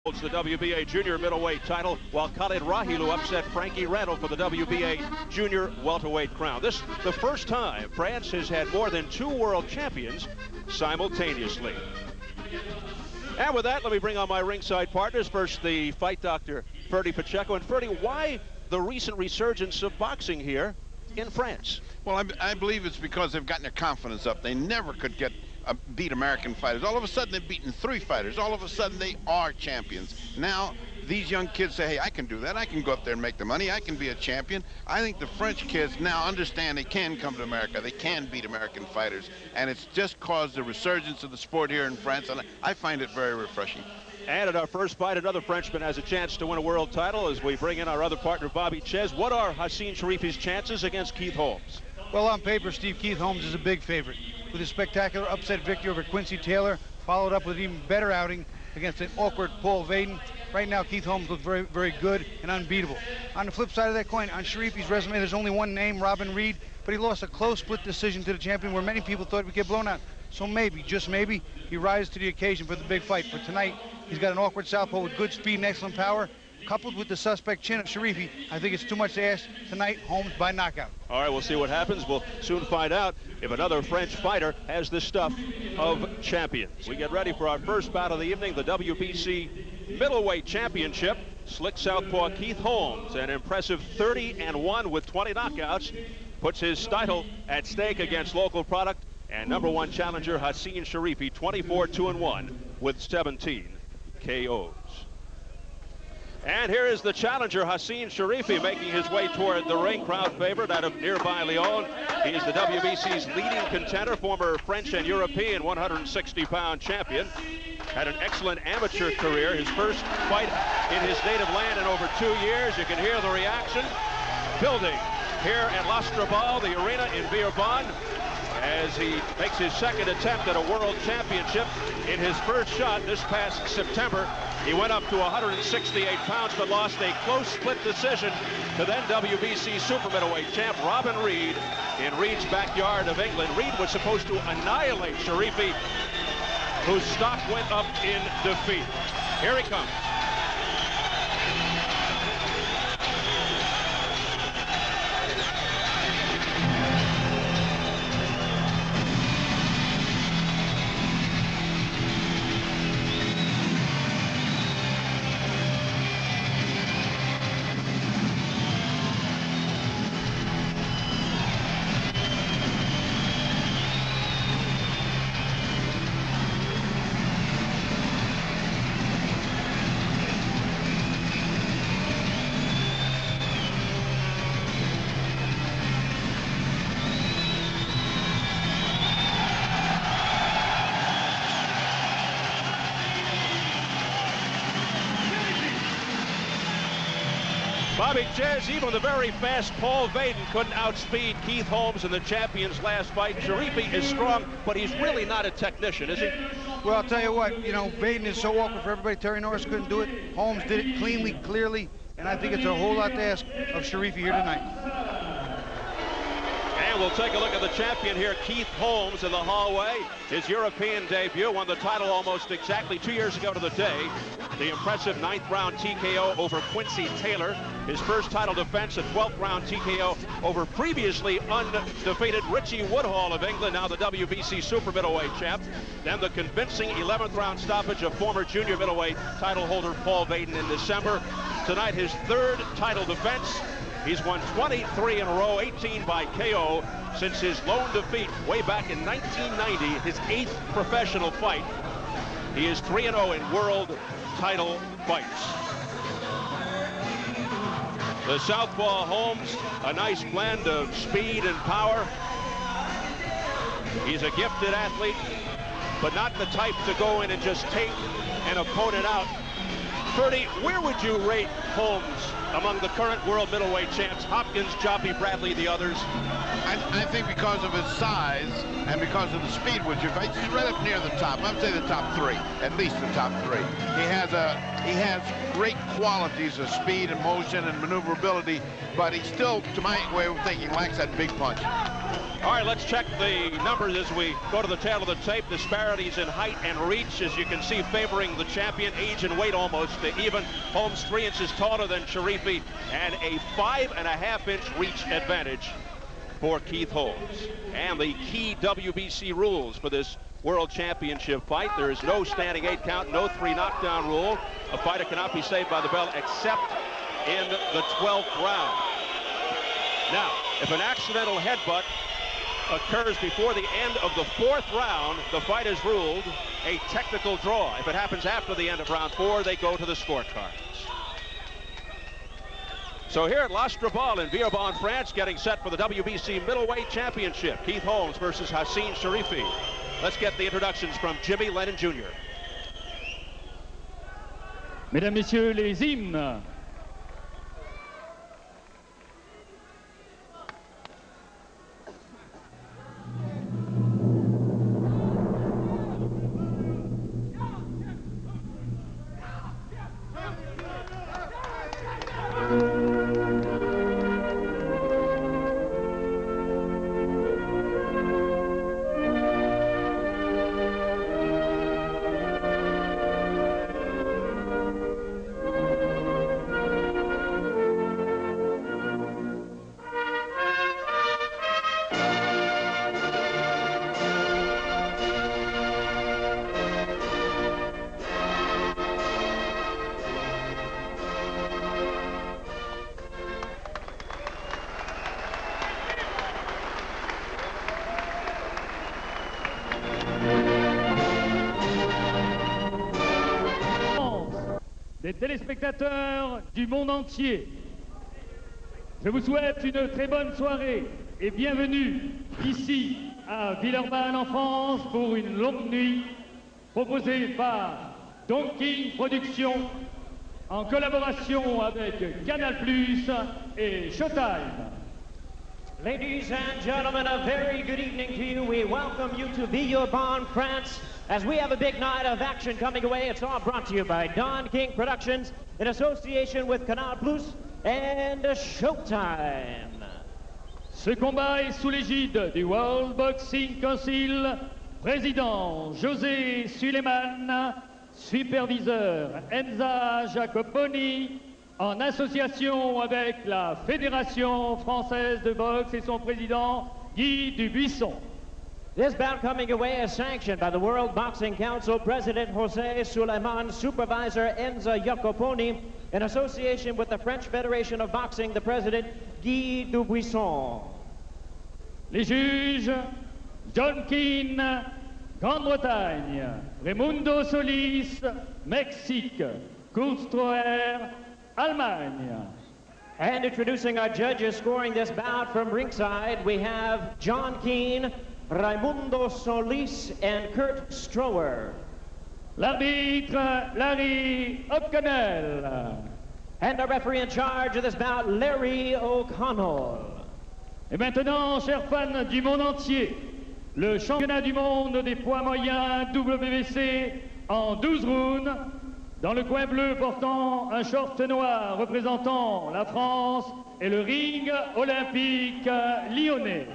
holds the WBA junior middleweight title, while Khalid Rahilu upset Frankie Randall for the WBA junior welterweight crown. This the first time France has had more than 2 world champions simultaneously. And with that, let me bring on my ringside partners. First, the fight doctor, Ferdy Pacheco. And Ferdy, why the recent resurgence of boxing here in France? Well, I believe it's because they've gotten their confidence up. They never could beat American fighters. All of a sudden, they've beaten 3 fighters. All of a sudden, they are champions. Now, these young kids say, hey, I can do that. I can go up there and make the money. I can be a champion. I think the French kids now understand they can come to America. They can beat American fighters. And it's just caused the resurgence of the sport here in France. And I find it very refreshing. And at our first fight, another Frenchman has a chance to win a world title as we bring in our other partner, Bobby Ches. What are Hacine Cherifi's chances against Keith Holmes? Well, on paper, Steve, Keith Holmes is a big favorite. With a spectacular upset victory over Quincy Taylor, followed up with an even better outing against an awkward Paul Vaden. Right now, Keith Holmes looks very, very good and unbeatable. On the flip side of that coin, on Cherifi's resume, there's only one name, Robin Reed, but he lost a close split decision to the champion where many people thought we get blown out. So maybe, just maybe, he rises to the occasion for the big fight. But tonight, he's got an awkward southpaw with good speed and excellent power. Coupled with the suspect chin of Cherifi, I think it's too much to ask tonight, Holmes by knockout. All right, we'll see what happens. We'll soon find out if another French fighter has the stuff of champions. We get ready for our first bout of the evening, the WBC middleweight championship. Slick southpaw Keith Holmes, an impressive 30-1 with 20 knockouts, puts his title at stake against local product and #1 challenger Hacine Cherifi, 24-2-1 with 17 KOs. And here is the challenger, Hacine Cherifi, making his way toward the ring. Crowd favorite out of nearby Lyon. He's the WBC's leading contender, former French and European 160-pound champion. Had an excellent amateur career. His first fight in his native land in over 2 years. You can hear the reaction building here at L'Astrobal, the arena in Villeurbanne, as he makes his second attempt at a world championship. In his first shot this past September, he went up to 168 pounds, but lost a close split decision to then WBC super middleweight champ Robin Reed in Reed's backyard of England. Reed was supposed to annihilate Cherifi, whose stock went up in defeat. Here he comes. Bobby Ches, even the very fast Paul Vaden couldn't outspeed Keith Holmes in the champion's last fight. Cherifi is strong, but he's really not a technician, is he? Well, I'll tell you what, you know, Vaden is so awkward for everybody. Terry Norris couldn't do it. Holmes did it cleanly, clearly, and I think it's a whole lot to ask of Cherifi here tonight. And we'll take a look at the champion here, Keith Holmes, in the hallway. His European debut, won the title almost exactly 2 years ago to the day. The impressive 9th round TKO over Quincy Taylor. His first title defense, a 12th round TKO over previously undefeated Richie Woodhall of England, now the WBC super middleweight champ. Then the convincing 11th round stoppage of former junior middleweight title holder Paul Vaden in December. Tonight, his 3rd title defense. He's won 23 in a row, 18 by KO since his lone defeat way back in 1990, his 8th professional fight. He is 3-0 in world title fights. The southpaw Holmes, a nice blend of speed and power. He's a gifted athlete, but not the type to go in and just take an opponent out. Ferdy, where would you rate Holmes among the current world middleweight champs? Hopkins, Joppy, Bradley, the others? I think because of his size and because of the speed with your fight, he's right up near the top. I would say the top 3, at least the top 3. He has great qualities of speed and motion and maneuverability, but he still, to my way of thinking, lacks that big punch. All right, let's check the numbers as we go to the tail of the tape. Disparities in height and reach, as you can see, favoring the champion. Age and weight almost even. Holmes 3 inches taller than Cherifi, and a 5.5-inch reach advantage for Keith Holmes. And the key WBC rules for this World Championship fight: there is no standing 8 count, no 3 knockdown rule. A fighter cannot be saved by the bell except in the 12th round. Now, if an accidental headbutt occurs before the end of the 4th round, the fight is ruled a technical draw. If it happens after the end of round 4, they go to the scorecards. So here at L'Astrobal in Villeurbanne, France, getting set for the WBC Middleweight Championship. Keith Holmes versus Hacine Cherifi. Let's get the introductions from Jimmy Lennon Jr. Mesdames, Messieurs, les hymnes. Des téléspectateurs du monde entier, je vous souhaite une très bonne soirée et bienvenue ici à Villeurbanne en France pour une longue nuit proposée par Don King Productions en collaboration avec Canal+ et Showtime. Ladies and gentlemen, a very good evening to you. We welcome you to Villeurbanne, France, as we have a big night of action coming away. It's all brought to you by Don King Productions in association with Canal+ and Showtime. Ce combat est sous l'égide du World Boxing Council, président José Suleiman, superviseur Enza Jacoponi, en association avec la Fédération française de boxe et son président I.WBC. This bout coming away is sanctioned by the World Boxing Council, President José Suleiman, Supervisor Enza Jacoponi, in association with the French Federation of Boxing, the President I.WBC. Les juges, John Keane, Grande-Bretagne, Raimundo Solis, Mexique, Kurt Stroher, Allemagne. And introducing our judges scoring this bout from ringside, we have John Keane, Raimundo Solis, and Kurt Stroher. L'arbitre, Larry O'Connell. And our referee in charge of this bout, Larry O'Connell. Et maintenant, chers fans du monde entier, le championnat du monde des poids moyens WBC en 12 rounds. Dans le coin bleu portant un short noir représentant la France et le ring olympique lyonnais.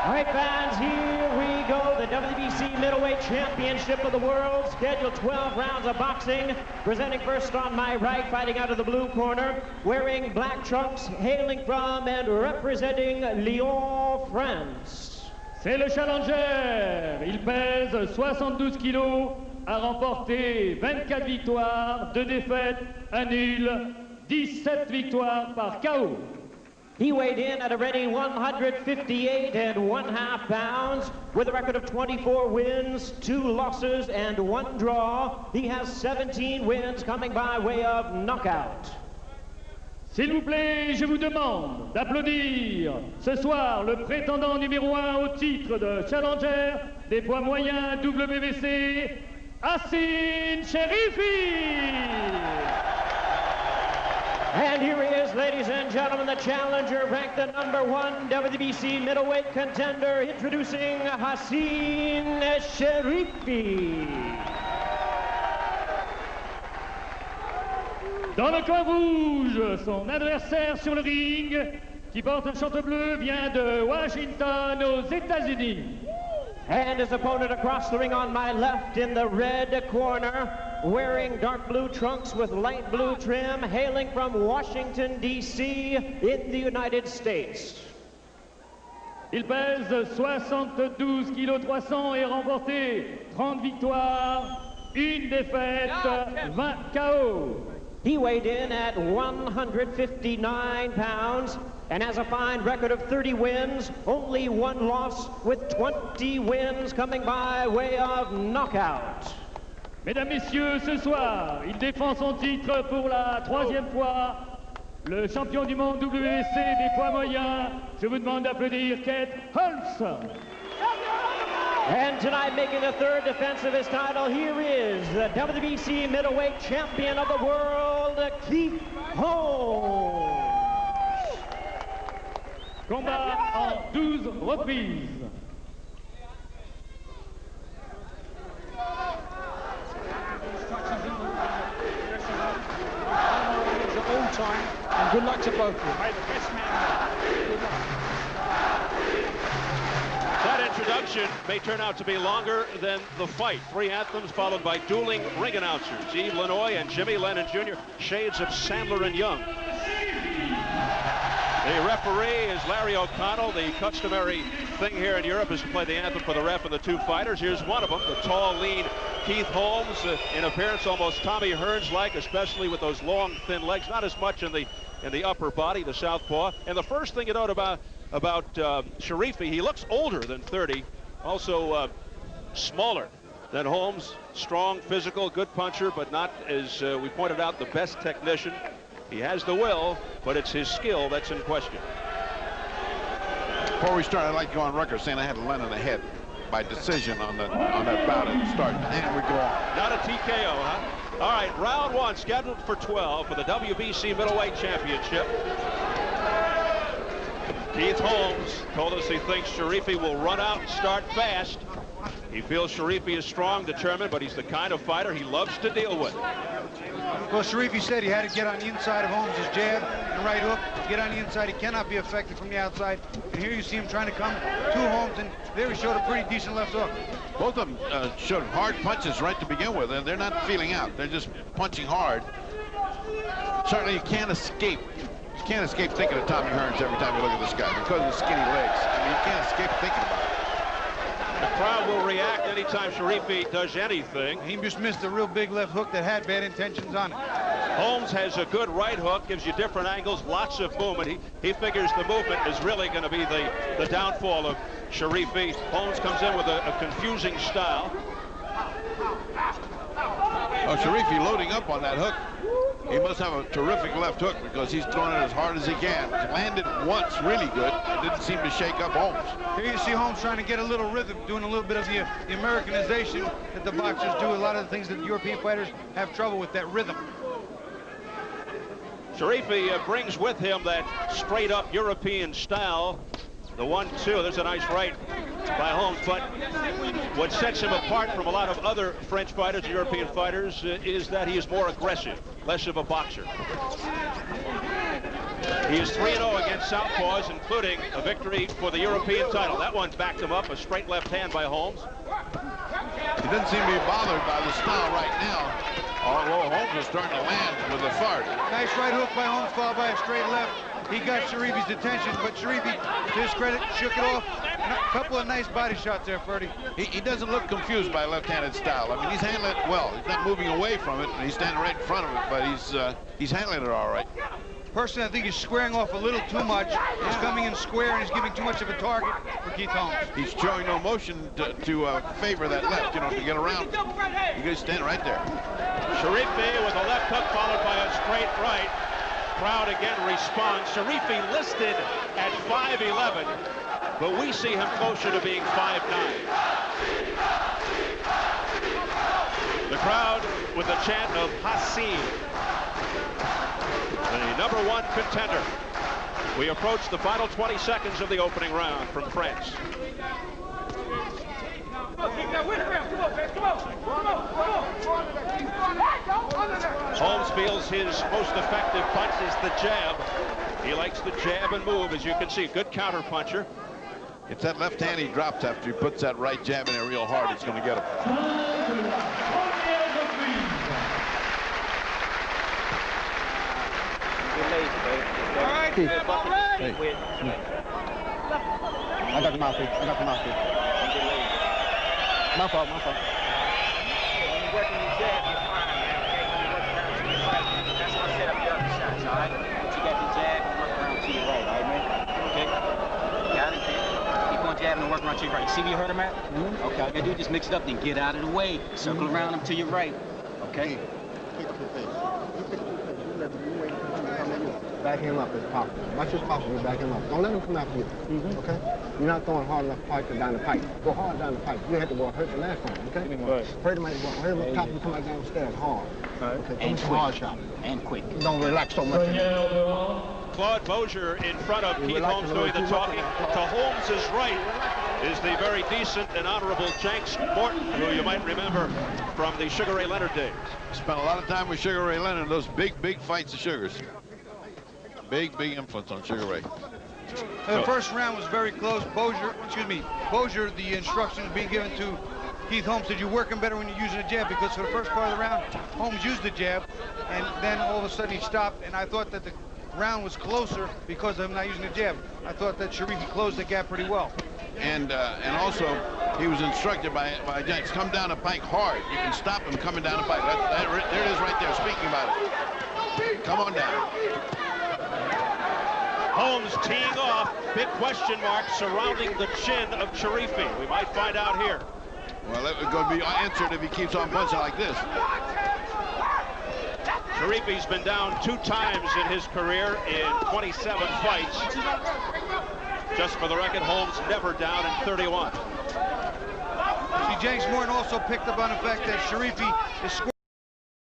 All right, fans, here we go. The WBC Middleweight Championship of the World. Scheduled 12 rounds of boxing. Presenting first on my right, fighting out of the blue corner, wearing black trunks, hailing from and representing Lyon, France. C'est le challenger. Il pèse 72 kilos, a remporté 24 victoires, 2 défaites, 1 nul, 17 victoires par KO. He weighed in at a ready 158.5 pounds with a record of 24 wins, 2 losses, and 1 draw. He has 17 wins coming by way of knockout. S'il vous plaît, je vous demande d'applaudir ce soir le prétendant numéro 1 au titre de challenger des poids moyens WBC, Hacine Cherifi. And here he is, ladies and gentlemen, the challenger, ranked the #1 WBC middleweight contender, introducing Hacine Cherifi. Dans le coin rouge, son adversaire sur le ring, qui porte un short bleu, vient de Washington, aux États-Unis. And his opponent across the ring on my left in the red corner, wearing dark blue trunks with light blue trim, hailing from Washington, D.C. in the United States. Il pèse 72 kg 300 et remporté 30 victoires, une défaite, 20 KO. He weighed in at 159 pounds and has a fine record of 30 wins, only one loss, with 20 wins coming by way of knockout. Mesdames, Messieurs, ce soir, il défend son titre pour la 3e fois. Le champion du monde WBC des poids moyens, je vous demande d'applaudir Holmes. And tonight, making the third defense of his title, here is the WBC middleweight champion of the world, Keith Holmes. Combat en 12 reprises. All time, and good luck to both of you. May the best man win. That introduction may turn out to be longer than the fight. 3 anthems followed by dueling ring announcers. Yves Lanois and Jimmy Lennon Jr., shades of Sandler and Young. The referee is Larry O'Connell. The customary thing here in Europe is to play the anthem for the ref and the 2 fighters. Here's one of them, the tall, lean Keith Holmes, in appearance almost Tommy Hearns-like, especially with those long, thin legs. Not as much in the upper body, the southpaw. And the first thing you note about Cherifi, he looks older than 30, also smaller than Holmes. Strong, physical, good puncher, but not, as we pointed out, the best technician. He has the will, but it's his skill that's in question. Before we start, I'd like to go on record saying I had Lennon ahead by decision on that bout at the start, and we go on. Not a TKO, huh? All right, round 1 scheduled for 12 for the WBC Middleweight Championship. Keith Holmes told us he thinks Cherifi will run out and start fast. He feels Cherifi is strong, determined, but he's the kind of fighter he loves to deal with. Well, Cherifi said he had to get on the inside of Holmes' jab and right hook. Get on the inside. He cannot be affected from the outside. And here you see him trying to come to Holmes, and there he showed a pretty decent left hook. Both of them showed hard punches right to begin with, and they're not feeling out. They're just punching hard. Certainly you can't escape. You can't escape thinking of Tommy Hearns every time you look at this guy because of the skinny legs. I mean, you can't escape thinking about it. The crowd will react anytime Cherifi does anything. He just missed a real big left hook that had bad intentions on it. Holmes has a good right hook, gives you different angles, lots of movement. He figures the movement is really going to be the downfall of Cherifi. Holmes comes in with a confusing style. Oh, Cherifi loading up on that hook. He must have a terrific left hook because he's throwing it as hard as he can. Landed once really good. It didn't seem to shake up Holmes. Here you see Holmes trying to get a little rhythm, doing a little bit of the Americanization that the boxers do. A lot of the things that the European fighters have trouble with, that rhythm. Cherifi brings with him that straight-up European style. The 1-2, there's a nice right by Holmes, but what sets him apart from a lot of other French fighters, European fighters, is that he is more aggressive, less of a boxer. He is 3-0 against southpaws, including a victory for the European title. That one backed him up, a straight left hand by Holmes. He doesn't seem to be bothered by the style right now, although Holmes is starting to land with a fart. Nice right hook by Holmes, followed by a straight left. He got Cherifi's attention, but Cherifi, to his credit, shook it off. And a couple of nice body shots there, Ferdy. He doesn't look confused by left-handed style. I mean, he's handling it well. He's not moving away from it, and he's standing right in front of it, but he's handling it all right. Personally, I think he's squaring off a little too much. He's coming in square, and he's giving too much of a target for Keith Holmes. He's showing no motion to favor that left, to get around. You guys stand right there. Cherifi with a left hook followed by a straight right. Crowd again responds. Cherifi listed at 5'11", but we see him closer to being 5'9". The crowd with the chant of Hacine, the #1 contender. We approach the final 20 seconds of the opening round from France. Holmes feels his most effective punch is the jab. He likes the jab and move, as you can see. Good counter puncher. It's that left hand he drops after he puts that right jab in there real hard. It's going to get him. All right, Keith. hey. Hey. I got the mouthpiece. I got the mouthpiece. My fault, my fault. When you're working your jab, you're fine, man, okay? When you're working around to your right, that's going to set up your other shots, all right? But you got the jab and work around to your right, all right, man? Okay? Got it, man? Keep on jabbing and work around to your right. You see where you hurt him at? Mm-hmm. Okay, all you got to do is just mix it up, then get out of the way. Circle around him to your right, okay? Back him up as possible. Much as possible, back him up. Don't let him come after you, okay? You're not throwing hard enough pipe down the pipe. Go hard down the pipe. You had to go hurt the last time, okay? Right. Hurt him up top, you come back down the stairs hard. Right. Okay, And some quick. hard shot. And quick. Don't relax so much. Claude Mosier in front of Keith Holmes doing the talking. To Holmes' right is the very decent and honorable Jenks Morton, who you might remember from the Sugar Ray Leonard days. Spent a lot of time with Sugar Ray Leonard. Those big fights of Sugars. Big influence on Sugar Ray. The first round was very close. Mosier, the instructions being given to Keith Holmes said you're working better when you're using a jab, because for the first part of the round, Holmes used the jab, and then all of a sudden he stopped, and I thought that the round was closer because of him not using the jab. I thought that Cherifi closed the gap pretty well. And also, he was instructed by Jenks, come down the pike hard. You can stop him coming down the pike. There it is right there, speaking about it. Come on down. Holmes teeing off, big question mark surrounding the chin of Cherifi. We might find out here. Well, it's going to be answered if he keeps on punching like this. Cherifi's been down 2 times in his career in 27 fights. Just for the record, Holmes never down in 31. See, Jenks Morton also picked up on the fact that Cherifi is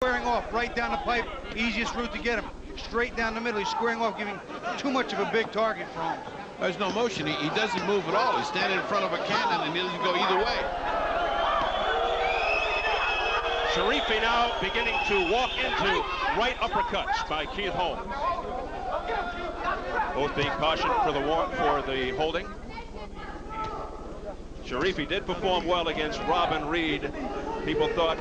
squaring off right down the pipe, easiest route to get him. Straight down the middle, he's squaring off, giving too much of a big target for Holmes. There's no motion. He doesn't move at all. He's standing in front of a cannon, and he doesn't go either way. Cherifi now beginning to walk into right uppercuts by Keith Holmes. Both being cautioned for the holding. Cherifi did perform well against Robin Reed. People thought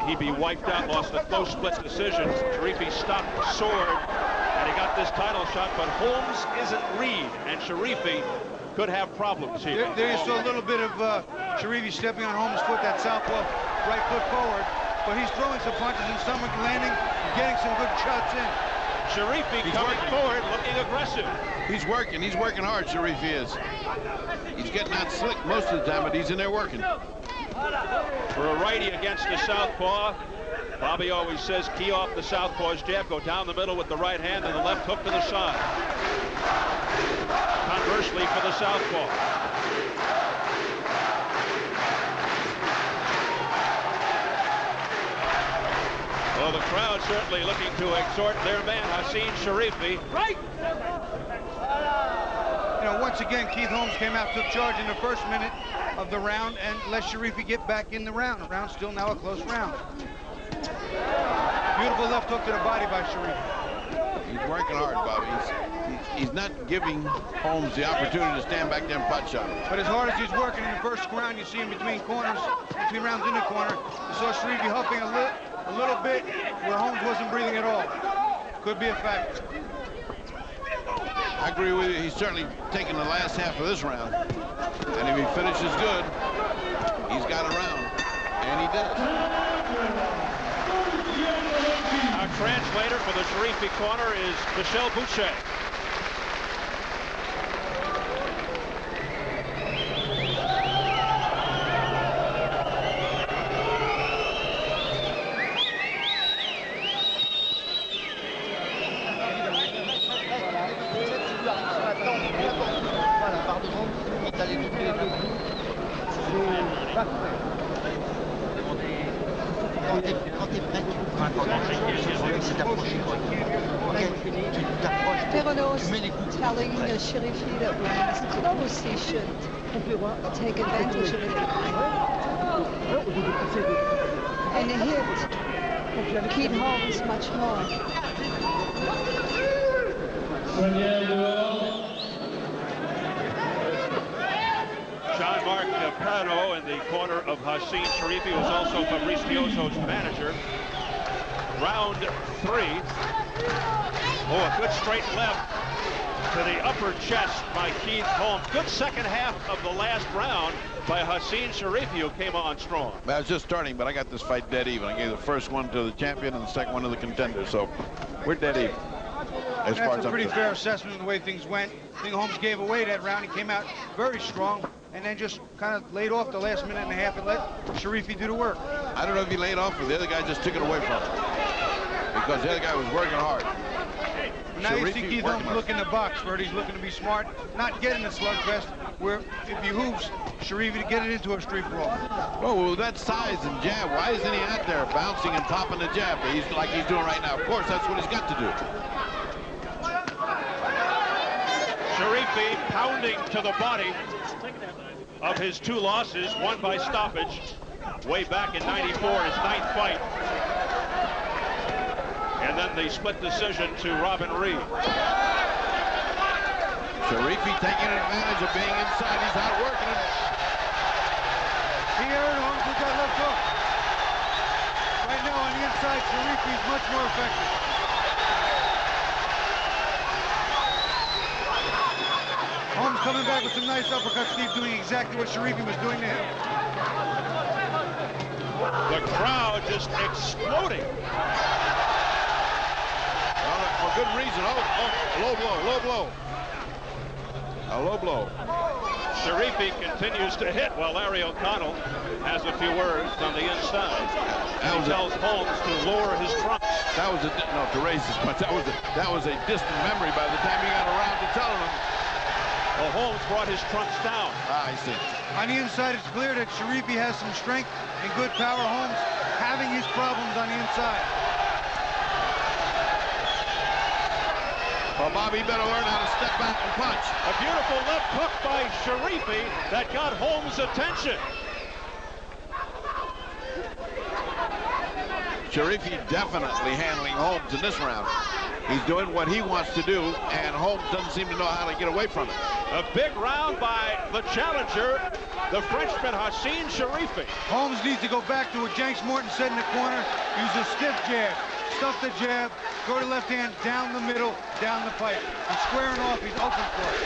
he'd be wiped out, lost a close split decision. Cherifi stopped the sword, and he got this title shot, but Holmes isn't Reed, and Cherifi could have problems here. There you saw a little bit of Cherifi stepping on Holmes' foot, that southpaw right foot forward, but he's throwing some punches and some landing, getting some good shots in. Cherifi coming forward, looking aggressive. He's working hard, Cherifi is. He's getting out slick most of the time, but he's in there working. For a righty against the southpaw, Bobby always says key off the southpaw's jab, go down the middle with the right hand and the left hook to the side. Conversely for the southpaw. Well, the crowd certainly looking to exhort their man, Hacine Cherifi. Right! You know, once again, Keith Holmes came out, took charge in the first minute of the round, and let Cherifi get back in the round. The round's still now a close round. Beautiful left hook to the body by Cherifi. He's working hard, Bobby. He's not giving Holmes the opportunity to stand back there and pot shot him. But as hard as he's working in the first round, you see him between corners, between rounds in the corner. You saw Cherifi huffing a little bit where Holmes wasn't breathing at all. Could be a factor. I agree with you. He's certainly taking the last half of this round. And if he finishes good, he's got a round. And he does. Our translator for the Cherifi corner is Michel Boucher. Telling Cherifi that when he's close, he should take advantage of it. And he hit Keith Holmes much more. Jean-Marc Pano in the corner of Hacine Cherifi, who's also Fabrizioso's manager. Round 3. Oh, a good straight left to the upper chest by Keith Holmes. Good second half of the last round by Hacine Cherifi, who came on strong. I was just starting, but I got this fight dead even. I gave the first one to the champion and the second one to the contender, so we're dead even. As far as That's a I'm pretty concerned. fair assessment of the way things went. I think Holmes gave away that round. He came out very strong and then just kind of laid off the last minute and a half and let Cherifi do the work. I don't know if he laid off, but the other guy just took it away from him because the other guy was working hard. But now you see Keith Holmes looking to box, where he's looking to be smart, not getting the slugfest, where it behooves Cherifi to get it into a street brawl. Oh, well, that size and jab, why isn't he out there bouncing and popping the jab? He's like he's doing right now. Of course, that's what he's got to do. Cherifi pounding to the body of his 2 losses, one by stoppage, way back in '94, his 9th fight. And then the split decision to Robin Reed. Cherifi taking advantage of being inside. He's out working him. He earned Holmes with that left hook. Right now on the inside, Cherifi is much more effective. Holmes coming back with some nice uppercuts, Steve, doing exactly what Cherifi was doing to him. The crowd just exploding. For good reason. Oh, low blow, low blow. A low blow. Cherifi continues to hit while Larry O'Connell has a few words from the inside. He tells Holmes to lower his trunks. That was to raise his punch. That was a distant memory by the time he got around to telling him. Well, Holmes brought his trunks down. I see. On the inside, it's clear that Cherifi has some strength and good power. Holmes having his problems on the inside. Well, Bobby better learn how to step back and punch. A beautiful left hook by Cherifi that got Holmes' attention. Cherifi definitely handling Holmes in this round. He's doing what he wants to do, and Holmes doesn't seem to know how to get away from it. A big round by the challenger, the Frenchman Hacine Cherifi. Holmes needs to go back to what Jenks Morton said in the corner. Use a stiff jab, stuff the jab, go to left hand, down the middle, down the pipe. He's squaring off, he's open for it.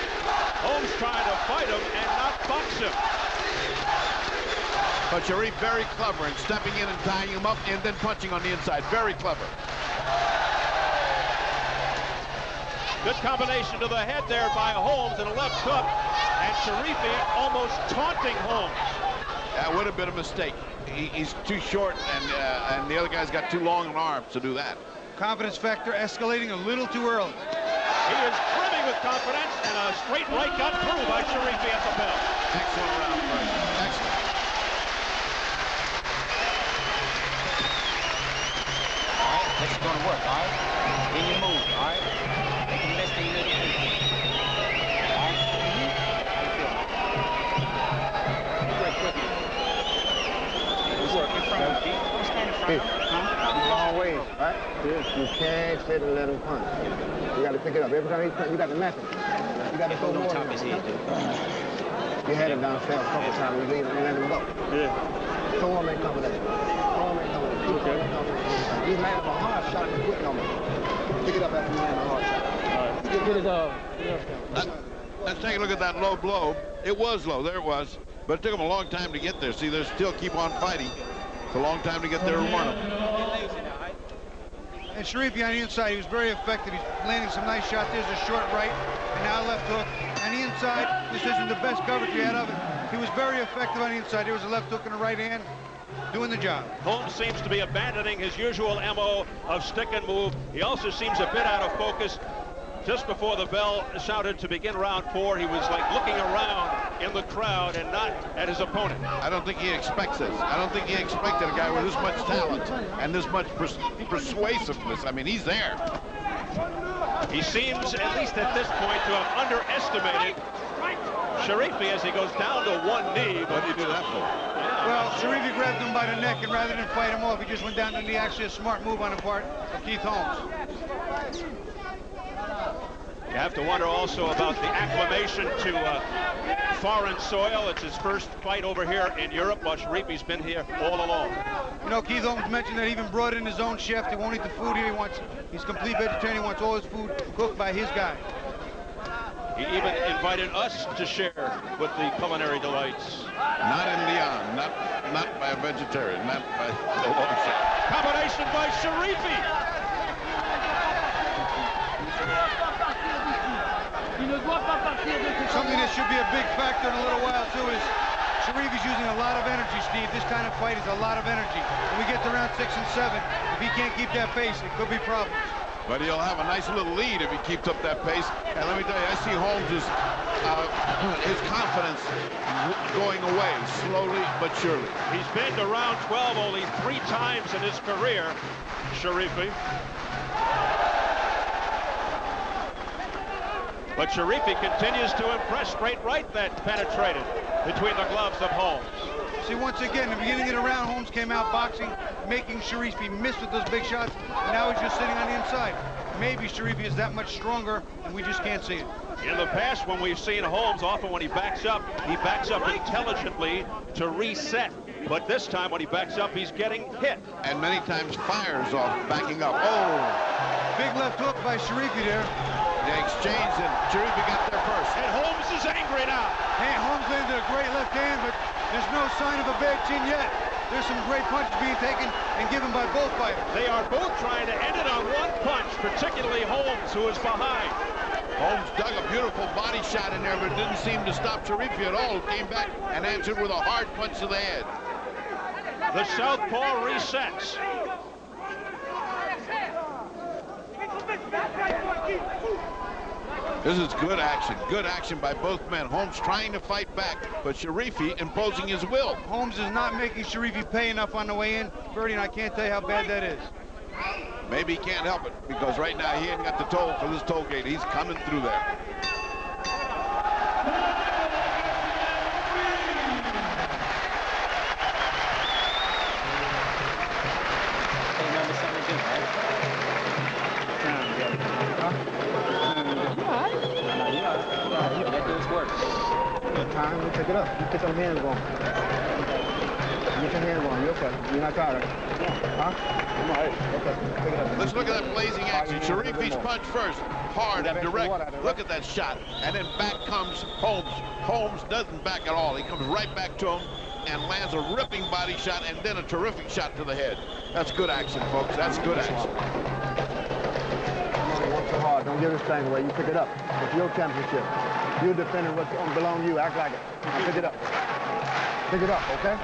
Holmes trying to fight him and not box him. But Cherifi very clever in stepping in and tying him up and then punching on the inside. Very clever. Good combination to the head there by Holmes and a left hook. And Cherifi almost taunting Holmes. That would have been a mistake. He's too short, and the other guy's got too long an arm to do that. Confidence factor escalating a little too early. He is brimming with confidence, and a straight right got through by Cherifi at the bell. Excellent round, Fred. Excellent. All right, this is going to work, all right? Then you move, all right? Make the best thing you do. All right? How you feel? You work quickly. You work in front of me. Don't stand in front of me. Long ways, right? You can't sit and let him punch. You got to pick it up. Every time he punch, you got the method. You got to go on more. top of his head, dude. You had him downstairs a couple times. You leave him and let him go. Yeah. Throw him and cover that. Throw him and cover that. Okay. He's landing a hard shot and quitting on me. Pick it up after you land a hard shot. All right. Get it up. Let's take a look at that low blow. It was low. There it was. But it took him a long time to get there. See, they still keep on fighting. It's a long time to get there and warn him. And Cherifi on the inside, he was very effective. He's landing some nice shots. There's a short right, and now left hook. On the inside, this isn't the best coverage we had of it. He was very effective on the inside. There was a left hook and a right hand, doing the job. Holmes seems to be abandoning his usual MO of stick and move. He also seems a bit out of focus. Just before the bell sounded to begin round 4, he was like looking around in the crowd and not at his opponent. I don't think he expects this. I don't think he expected a guy with this much talent and this much persuasiveness. I mean, he's there. He seems, at least at this point, to have underestimated Cherifi as he goes down to one knee. What did he do that for? Well, Cherifi grabbed him by the neck, and rather than fight him off, he just went down to the knee. Actually a smart move on the part of Keith Holmes. You have to wonder also about the acclimation to foreign soil. It's his first fight over here in Europe, while Cherifi's been here all along. You know, Keith Holmes mentioned that he even brought in his own chef. He won't eat the food here. He's complete vegetarian. He wants all his food cooked by his guy. He even invited us to share with the culinary delights. Not in Leon, not by a vegetarian, not by the long shot. Combination by Cherifi. Something that should be a big factor in a little while, too, is Cherifi's using a lot of energy, Steve. This kind of fight is a lot of energy. When we get to round 6 and 7, if he can't keep that pace, it could be problems. But he'll have a nice little lead if he keeps up that pace. And let me tell you, I see Holmes' his confidence going away slowly but surely. He's been to round 12 only 3 times in his career, Cherifi. But Cherifi continues to impress. Straight right that penetrated between the gloves of Holmes. See, once again, in the beginning of the round, Holmes came out boxing, making Cherifi miss with those big shots, and now he's just sitting on the inside. Maybe Cherifi is that much stronger, and we just can't see it. In the past, when we've seen Holmes, often when he backs up intelligently to reset. But this time, when he backs up, he's getting hit. And many times fires off backing up. Oh! Big left hook by Cherifi there. They exchanged, and Cherifi got there first. And Holmes is angry now. Hey, Holmes landed a great left hand, but there's no sign of a bad chin yet. There's some great punches being taken and given by both fighters. They are both trying to end it on one punch, particularly Holmes, who is behind. Holmes dug a beautiful body shot in there, but it didn't seem to stop Cherifi at all. Came back and answered with a hard punch to the head. The southpaw resets. This is good action by both men. Holmes trying to fight back, but Cherifi imposing his will. Holmes is not making Cherifi pay enough on the way in. Bertie, and I can't tell you how bad that is. Maybe he can't help it, because right now he ain't got the toll for this toll gate. He's coming through there. Time, you pick it up. You put your hands on. Get your hands on. You're okay. You're not tired. Huh? I'm all right. Okay. Pick it up. Let's look at that blazing action. Cherifi's punch first. Hard and direct. Look at that shot. And then back comes Holmes. Holmes doesn't back at all. He comes right back to him and lands a ripping body shot and then a terrific shot to the head. That's good action, folks. That's good action. Work so hard. Don't give this thing away. You pick it up. It's your championship. You're defending what belongs to you. Act like it. Now pick it up. Pick it up, okay?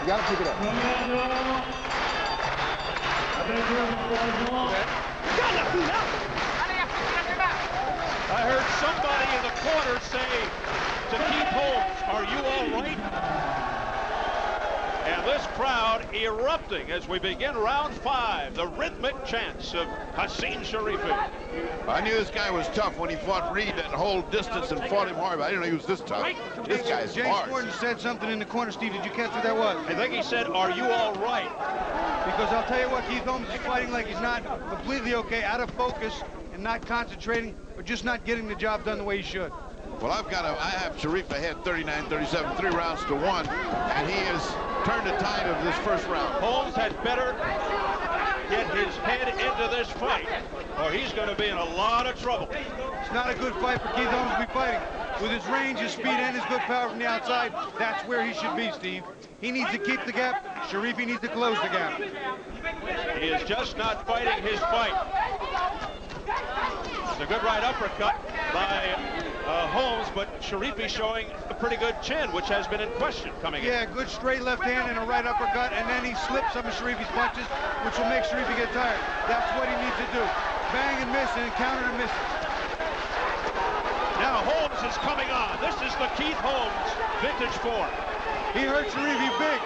You gotta pick it up. I heard somebody in the corner say to Keith Holmes, "Are you all right?" And this crowd erupting as we begin round 5, the rhythmic chants of Hacine Cherifi. I knew this guy was tough when he fought Reed that whole distance and fought him hard, but I didn't know he was this tough. This guy's James hard. Gordon said something in the corner, Steve. Did you catch what that was? I think he said, "Are you all right?" Because I'll tell you what, Keith Holmes is fighting like he's not completely okay, out of focus, and not concentrating, or just not getting the job done the way he should. Well, I have Cherifi ahead 39-37, 3 rounds to 1, and he has turned the tide of this first round. Holmes had better get his head into this fight, or he's going to be in a lot of trouble. It's not a good fight for Keith Holmes to be fighting. With his range, his speed, and his good power from the outside, that's where he should be, Steve. He needs to keep the gap. Cherifi needs to close the gap. He is just not fighting his fight. It's a good right uppercut by Holmes, but Cherifi showing a pretty good chin, which has been in question coming in. Yeah, good straight left hand and a right uppercut, and then he slips some of Cherifi's punches, which will make Cherifi get tired. That's what he needs to do. Bang and miss and counter and miss. Now Holmes is coming on. This is the Keith Holmes vintage form. He hurt Cherifi big.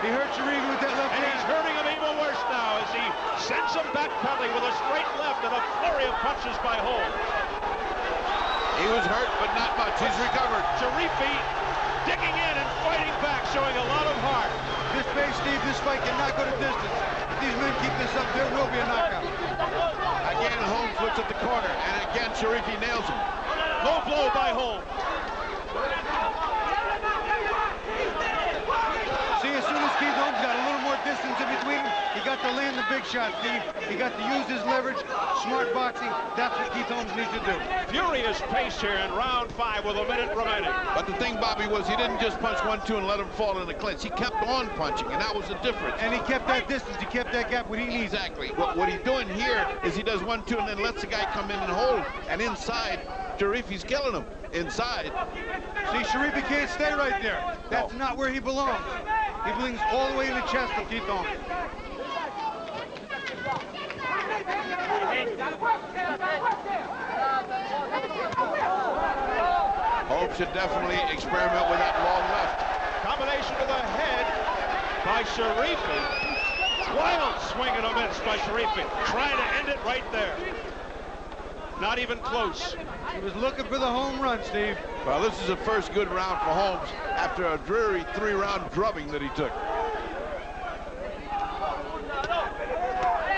He hurt Cherifi with that left hand. And he's hurting him even worse now as he sends him backpedaling with a straight left and a flurry of punches by Holmes. He was hurt, but not much. He's recovered. Cherifi digging in and fighting back, showing a lot of heart. This pace, Steve, this fight cannot go to distance. If these men keep this up, there will be a knockout. Again, Holmes looks at the corner, and Again, Cherifi nails him. Low blow by Holmes. See, as soon as Keith Holmes got a little more distance in between him, he got to land the big shot, Steve. He got to use his leverage, smart boxing. That's what Keith Holmes needs to do. Furious pace here in round 5 with a minute remaining. But the thing, Bobby, was he didn't just punch 1-2 and let him fall in the clinch. He kept on punching, and that was the difference. And he kept that distance. He kept that gap what he needs. Exactly. What he's doing here is he does 1-2 and then lets the guy come in and hold. And inside, Cherifi's killing him. Inside. See, Cherifi can't stay right there. That's not where he belongs. He belongs all the way in the chest of Keith Holmes. Holmes should definitely experiment with that long left. Combination to the head by Cherifi. Wild swing and a miss by Cherifi. Trying to end it right there. Not even close. He was looking for the home run, Steve. Well, this is the first good round for Holmes after a dreary 3-round drubbing that he took.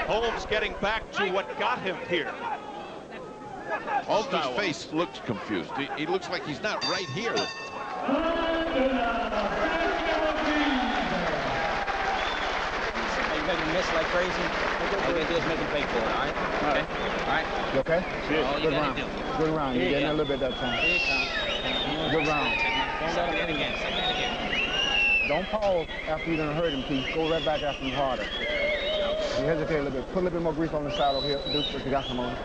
Holmes getting back to what got him here. Holmes' face looks confused. He looks like he's not right here. You make him miss like crazy. All you gotta do is make him pay for it, all right? Okay? All right? You okay? All you Good round. gotta do. Good round. You're getting a little bit that time. Here it comes. Good round. Don't let him get again. Say that again. Don't pause after you done hurt him, Keith. Go right back after him harder. You hesitate a little bit. Put a little bit more grease on the saddle here. Do if you got some on.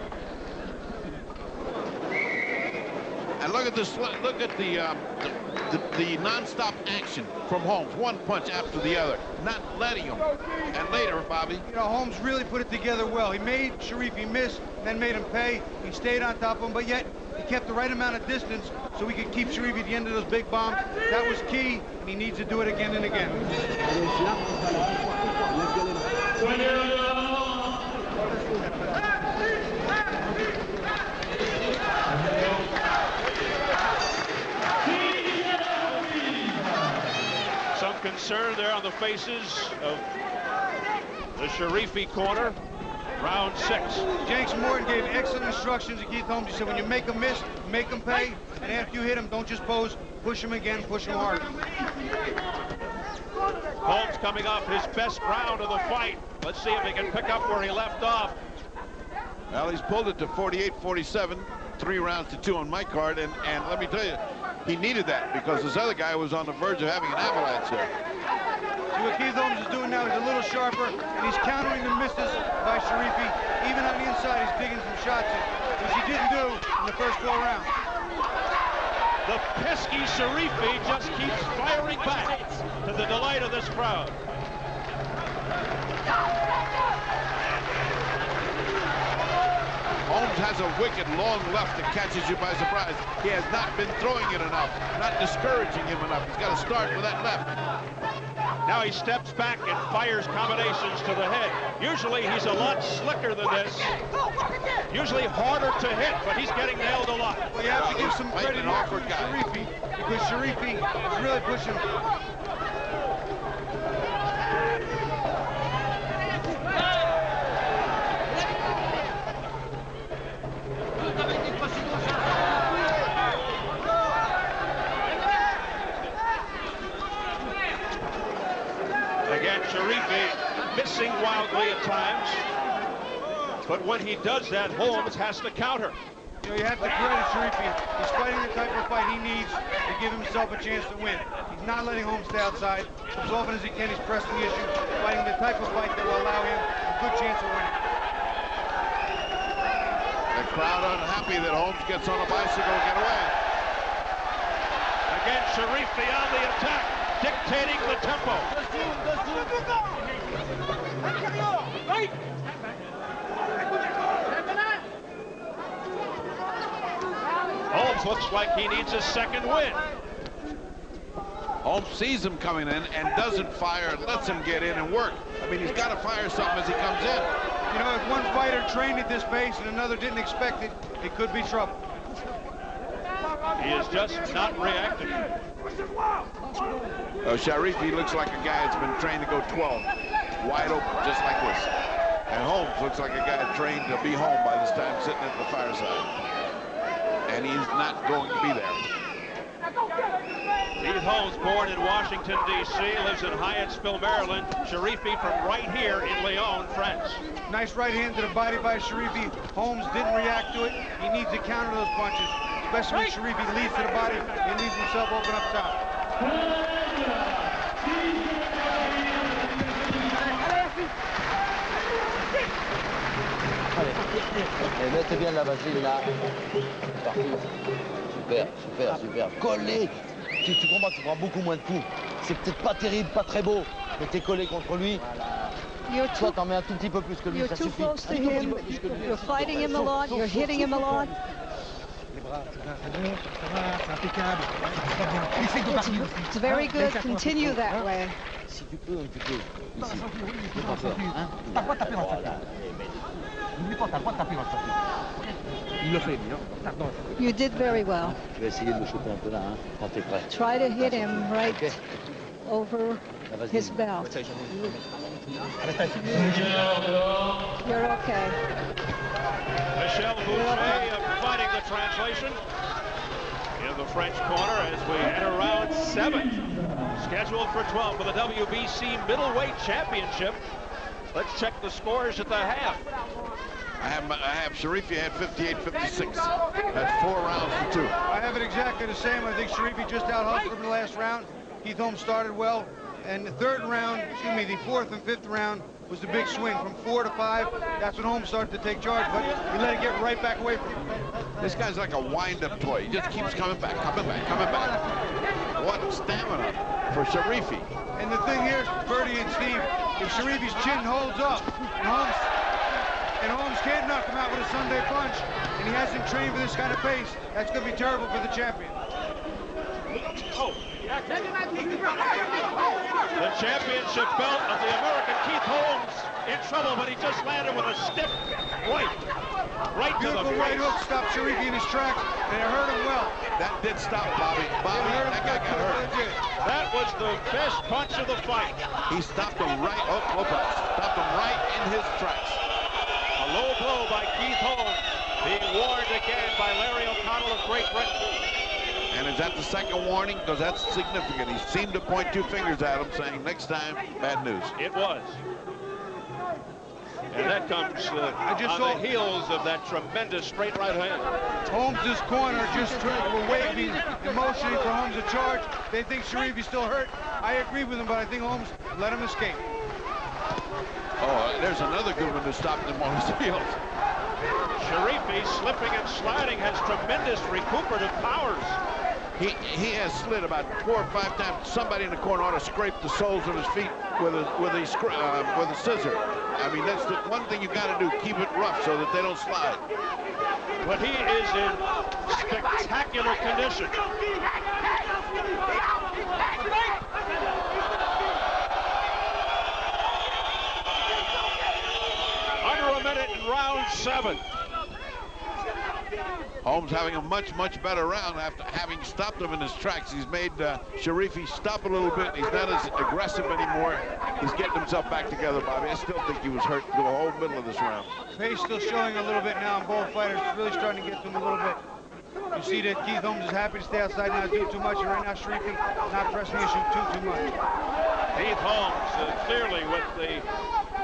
And look at this. Look at the non-stop action from Holmes. One punch after the other, not letting him. And later, Bobby. You know, Holmes really put it together well. He made Cherifi miss, then made him pay. He stayed on top of him, but yet he kept the right amount of distance so he could keep Cherifi at the end of those big bombs. That was key, and he needs to do it again and again. Some concern there on the faces of the Cherifi corner. Round 6. Jenks Morton gave excellent instructions to Keith Holmes. He said, when you make him miss, make him pay. And after you hit him, don't just pose. Push him again, push him hard. Holmes coming off his best round of the fight. Let's see if he can pick up where he left off. Well, he's pulled it to 48-47, 3 rounds to 2 on my card, and let me tell you, he needed that because this other guy was on the verge of having an avalanche here. See what Keith Holmes is doing now, he's a little sharper, and he's countering the misses by Cherifi. Even on the inside, he's digging some shots in, which he didn't do in the first 4 rounds. The pesky Cherifi just keeps firing back to the delight of this crowd. Holmes has a wicked long left that catches you by surprise. He has not been throwing it enough, not discouraging him enough. He's got to start with that left. Now he steps back and fires combinations to the head. Usually he's a lot slicker than this. Usually harder to hit, but he's getting nailed a lot. Well, you have to give some credit here to Cherifi, because Cherifi is really pushing. Again, Cherifi missing wildly at times. But when he does that, Holmes has to counter. You know, you have to credit Cherifi. He's fighting the type of fight he needs to give himself a chance to win. He's not letting Holmes stay outside. As often as he can, he's pressing the issue, fighting the type of fight that will allow him a good chance of winning. The crowd unhappy that Holmes gets on a bicycle to get away. Again, Cherifi on the attack, dictating the tempo. Holmes looks like he needs a second win. Holmes sees him coming in and doesn't fire, lets him get in and work. I mean, he's got to fire something as he comes in. You know, if one fighter trained at this pace and another didn't expect it, it could be trouble. He is just not reacting. Cherifi looks like a guy that's been trained to go 12. Wide open, just like this. And Holmes looks like a guy trained to be home by this time, sitting at the fireside. And he's not going to be there. Keith Holmes, born in Washington, D.C., lives in Hyattsville, Maryland. Cherifi from right here in Lyon, France. Nice right hand to the body by Cherifi. Holmes didn't react to it. He needs to counter those punches, especially when Cherifi leads to the body and leaves himself open up top. Allez, mettez bien la vaseline là. Partout. Super, super, super. Collé. Tu comprends, tu prends beaucoup moins de coups. C'est peut-être pas terrible, pas très beau, mais t'es collé contre lui. Toi, t'en mets un tout petit peu plus que lui, ça suffit. You're too close to him. You're fighting him a lot. You're hitting him a lot. It's very good. Continue that way. Si tu peux, un petit peu. Ici. T'as pas tapé dans le tapis. N'oublie pas, t'as le droit de taper dans le tapis. Il le fait, lui, hein. You did very well. Tu vas essayer de le choper un peu là, hein, quand t'es prêt. Try to hit him right over his belt. You're okay. Michel Boucher fighting the translation in the French corner as we enter round 7. Scheduled for 12 for the WBC Middleweight Championship. Let's check the scores at the half. I have Cherifi had 58-56. That's 4 rounds to 2. I have it exactly the same. I think Cherifi just out-hustled him in the last round. Keith Holmes started well. And the third round, excuse me, the fourth and fifth round was the big swing from 4 to 5. That's when Holmes started to take charge, but he let it get right back away from him. This guy's like a wind-up toy. He just keeps coming back, coming back, coming back. What stamina for Cherifi. And the thing here, Bertie and Steve, if Cherifi's chin holds up, and Holmes can't knock him out with a Sunday punch, and he hasn't trained for this kind of pace, that's going to be terrible for the champion. Oh. The championship belt of the American Keith Holmes in trouble, but he just landed with a stiff right to the Beautiful right hook stopped Cherifi in his tracks, and it hurt him well. That did stop Bobby. That guy got hurt. That was the best punch of the fight. He stopped him right. Stopped him right in his tracks. A low blow by Keith Holmes, being warned again by Larry O'Connell of Great Britain. And is that the second warning? Because that's significant. He seemed to point 2 fingers at him, saying, next time, bad news. It was. And that comes on the heels of that tremendous straight right hand. Holmes' corner just were waving and motioning for Holmes to charge. They think Cherifi's still hurt. I agree with him, but I think Holmes let him escape. Oh, there's another good one that stopped him on his heels. Cherifi, slipping and sliding, has tremendous recuperative powers. He has slid about 4 or 5 times. Somebody in the corner ought to scrape the soles of his feet with a scissor. I mean, that's the one thing you got to do, keep it rough so that they don't slide. But he is in spectacular condition. Under a minute in round 7. Holmes having a much, much better round after having stopped him in his tracks. He's made Cherifi stop a little bit. He's not as aggressive anymore. He's getting himself back together, Bobby. I still think he was hurt through the whole middle of this round. Pace still showing a little bit now on both fighters. It's really starting to get to him a little bit. You see that Keith Holmes is happy to stay outside, not do too much, and right now Cherifi not pressing the issue too much. Keith Holmes clearly with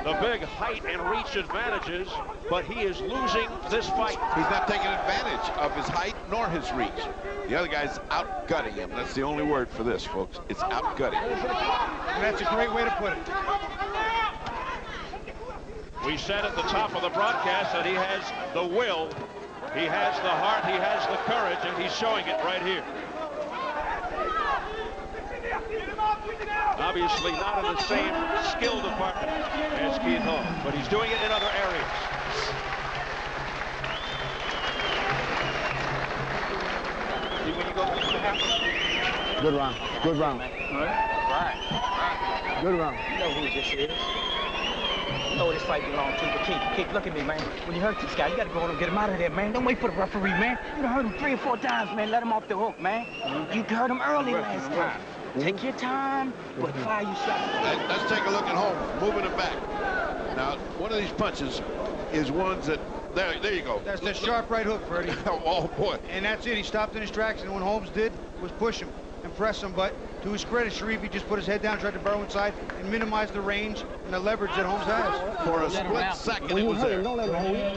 the big height and reach advantages, but he is losing this fight. He's not taking advantage of his height nor his reach. The other guy's out-gutting him. That's the only word for this, folks. It's out-gutting. And that's a great way to put it. We said at the top of the broadcast that he has the will, he has the heart, he has the courage, and he's showing it right here. Obviously not in the same skill department as Keith Holmes, but he's doing it in other areas. Good round. Good round. Right. Good round. You know who this is. You know what this fight belongs to. But Keith, look at me, man. When you hurt this guy, you got to go on and get him out of there, man. Don't wait for the referee, man. You done hurt him 3 or 4 times, man. Let him off the hook, man. You hurt him early last time. Take your time, but fire your shot. Let's take a look at Holmes, moving it back. Now, one of these punches is ones that, there you go. That's the sharp right hook, Freddie. Oh, boy. And that's it. He stopped in his tracks, and what Holmes did was push him and press him. But to his credit, Cherifi just put his head down, tried to burrow inside, and minimize the range and the leverage that Holmes has. For a split second, it was there. Don't let him hold you.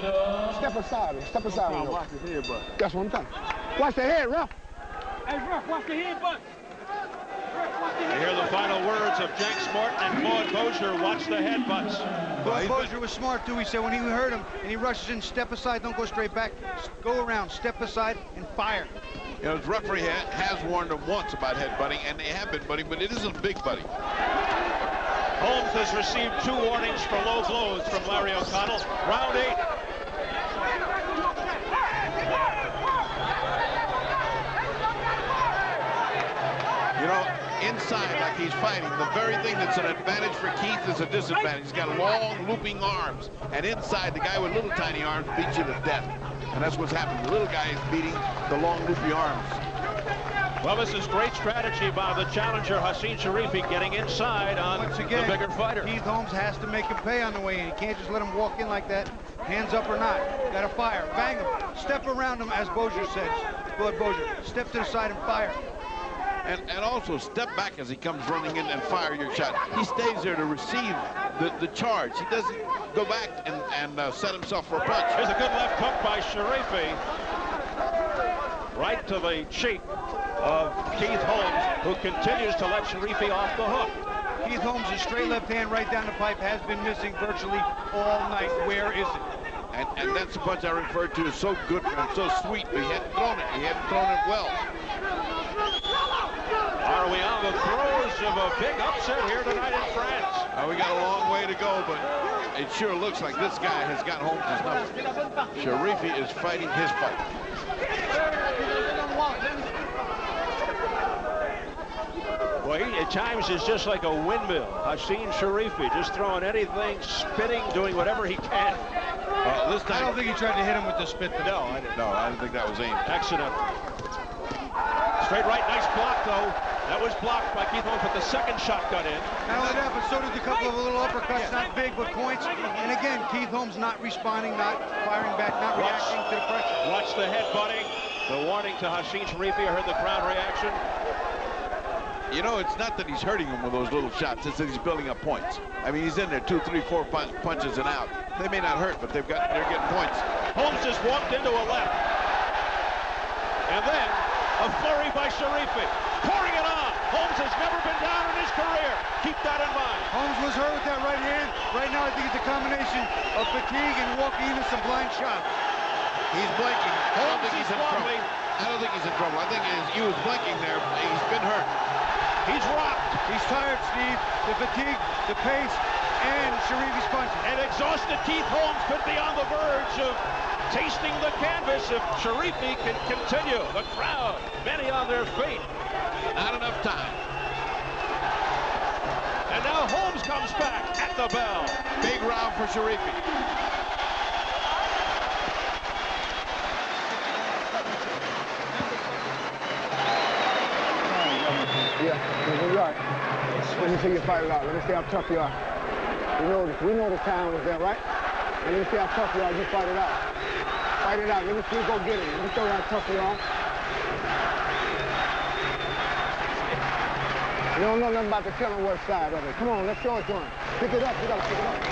Step aside him. Step aside him. Watch his head, bud. That's what I'm telling you. Watch the head, ref. Hey, ref, watch the head, bud. You hear the final words of Jack Martin and Claude Bozier. Watch the headbutts. Claude Bozier was smart, too. He said when he heard him and he rushes in, step aside, don't go straight back. Go around, step aside, and fire. You know, his referee has warned him once about headbutting, and they have been butting, but it isn't big butting. Holmes has received 2 warnings for low blows from Larry O'Connell. Round 8. You know, inside, like he's fighting, the very thing that's an advantage for Keith is a disadvantage. He's got long, looping arms. And inside, the guy with little, tiny arms beats you to death. And that's what's happening. The little guy is beating the long, loopy arms. Well, this is great strategy by the challenger, Hacine Cherifi, getting inside on Once again, the bigger fighter. Keith Holmes has to make him pay on the way in. He can't just let him walk in like that, hands up or not. Got to fire, bang him, step around him, as Bozier says. Claude Bozier, step to the side and fire. And also step back as he comes running in and fire your shot. He stays there to receive the charge. He doesn't go back and set himself for a punch. Here's a good left hook by Cherifi. Right to the cheek of Keith Holmes, who continues to let Cherifi off the hook. Keith Holmes' straight left hand right down the pipe has been missing virtually all night. Where is it? And that's the punch I referred to as so good for him, so sweet, but he hadn't thrown it. He hadn't thrown it well. Are we on the throes of a big upset here tonight in France? We got a long way to go, but it sure looks like this guy has got Holmes' number. Cherifi is fighting his fight. Well, he at times is just like a windmill. Hacine Cherifi just throwing anything, spitting, doing whatever he can. This time, I don't think he tried to hit him with the spit. No, I didn't. No, I didn't think that was aimed. Accident. Straight right, nice block though. That was blocked by Keith Holmes, but the second shot got in. Not only that, but so did a couple of little uppercuts, not big, but points. And again, Keith Holmes not responding, not firing back, not reacting to the pressure. Watch the headbutting. The warning to Hacine Cherifi. I heard the crowd reaction. You know, it's not that he's hurting him with those little shots. It's that he's building up points. I mean, he's in there 2, 3, 4 punches and out. They may not hurt, but they're getting points. Holmes just walked into a left. And then a flurry by Cherifi. Pouring it on. Holmes has never been down in his career. Keep that in mind. Holmes was hurt with that right hand. Right now, I think it's a combination of fatigue and walking into some blind shots. He's blinking. I don't think he's in trouble. wobbly. I don't think he's in trouble. I think he was blinking there. He's been hurt. He's rocked. He's tired, Steve. The fatigue, the pace, and Cherifi's punches. And exhausted Keith Holmes could be on the verge of tasting the canvas if Cherifi can continue. The crowd, many on their feet. Not enough time. And now Holmes comes back at the bell. Big round for Cherifi. Yeah, you're right. Let me see you fight it out. Let me see how tough you are. We know the time was there, right? Let me see how tough you are. You fight it out. Fight it out. Let me see you go get it. Let me show you how tough you are. You don't know nothing about the killing work side of it. Come on, let's show it to him. Pick it up. You gotta pick it up.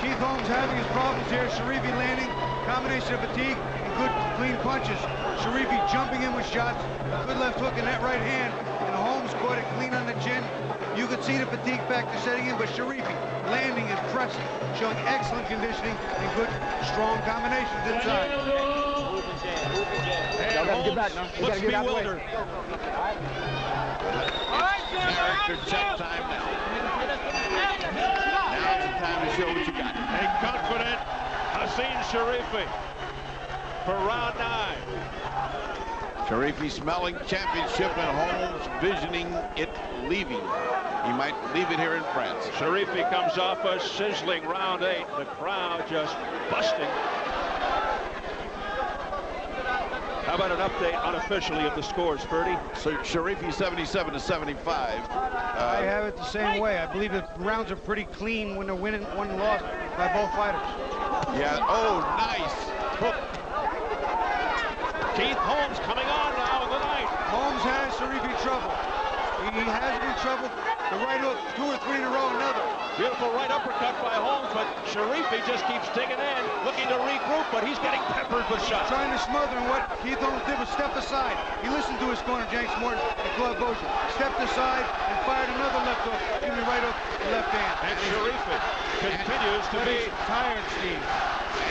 Keith Holmes having his problems here. Cherifi landing, combination of fatigue and good clean punches. Cherifi jumping in with shots, a good left hook in that right hand, and Holmes caught it clean on the chin. You could see the fatigue factor setting in, but Cherifi landing and pressing, showing excellent conditioning and good, strong combinations inside. Y'all gotta get back now. You gotta get out of the way. Character check time now. Now's the time to show what you got. A confident Hacine Cherifi for round 9. Cherifi smelling championship and Holmes visioning it leaving. He might leave it here in France. Cherifi comes off a sizzling round 8. The crowd just busting. How about an update unofficially of the scores, Ferdy? So Cherifi 77-75. I have it the same way. I believe the rounds are pretty clean when they're winning one and lost by both fighters. Yeah, oh, nice. Hook. Keith Holmes coming on now in the night. Holmes has Cherifi trouble. He has him in trouble. The right hook, 2 or 3 in a row, another. Beautiful right uppercut by Holmes, but Cherifi just keeps digging in, looking to regroup, but he's getting peppered with shots. Trying to smother, and what Keith Holmes did was step aside. He listened to his corner, James Morton, and Claude Bozier. Stepped aside and fired another left hook, giving the right hook the left hand. And Cherifi continues to be tired, Steve.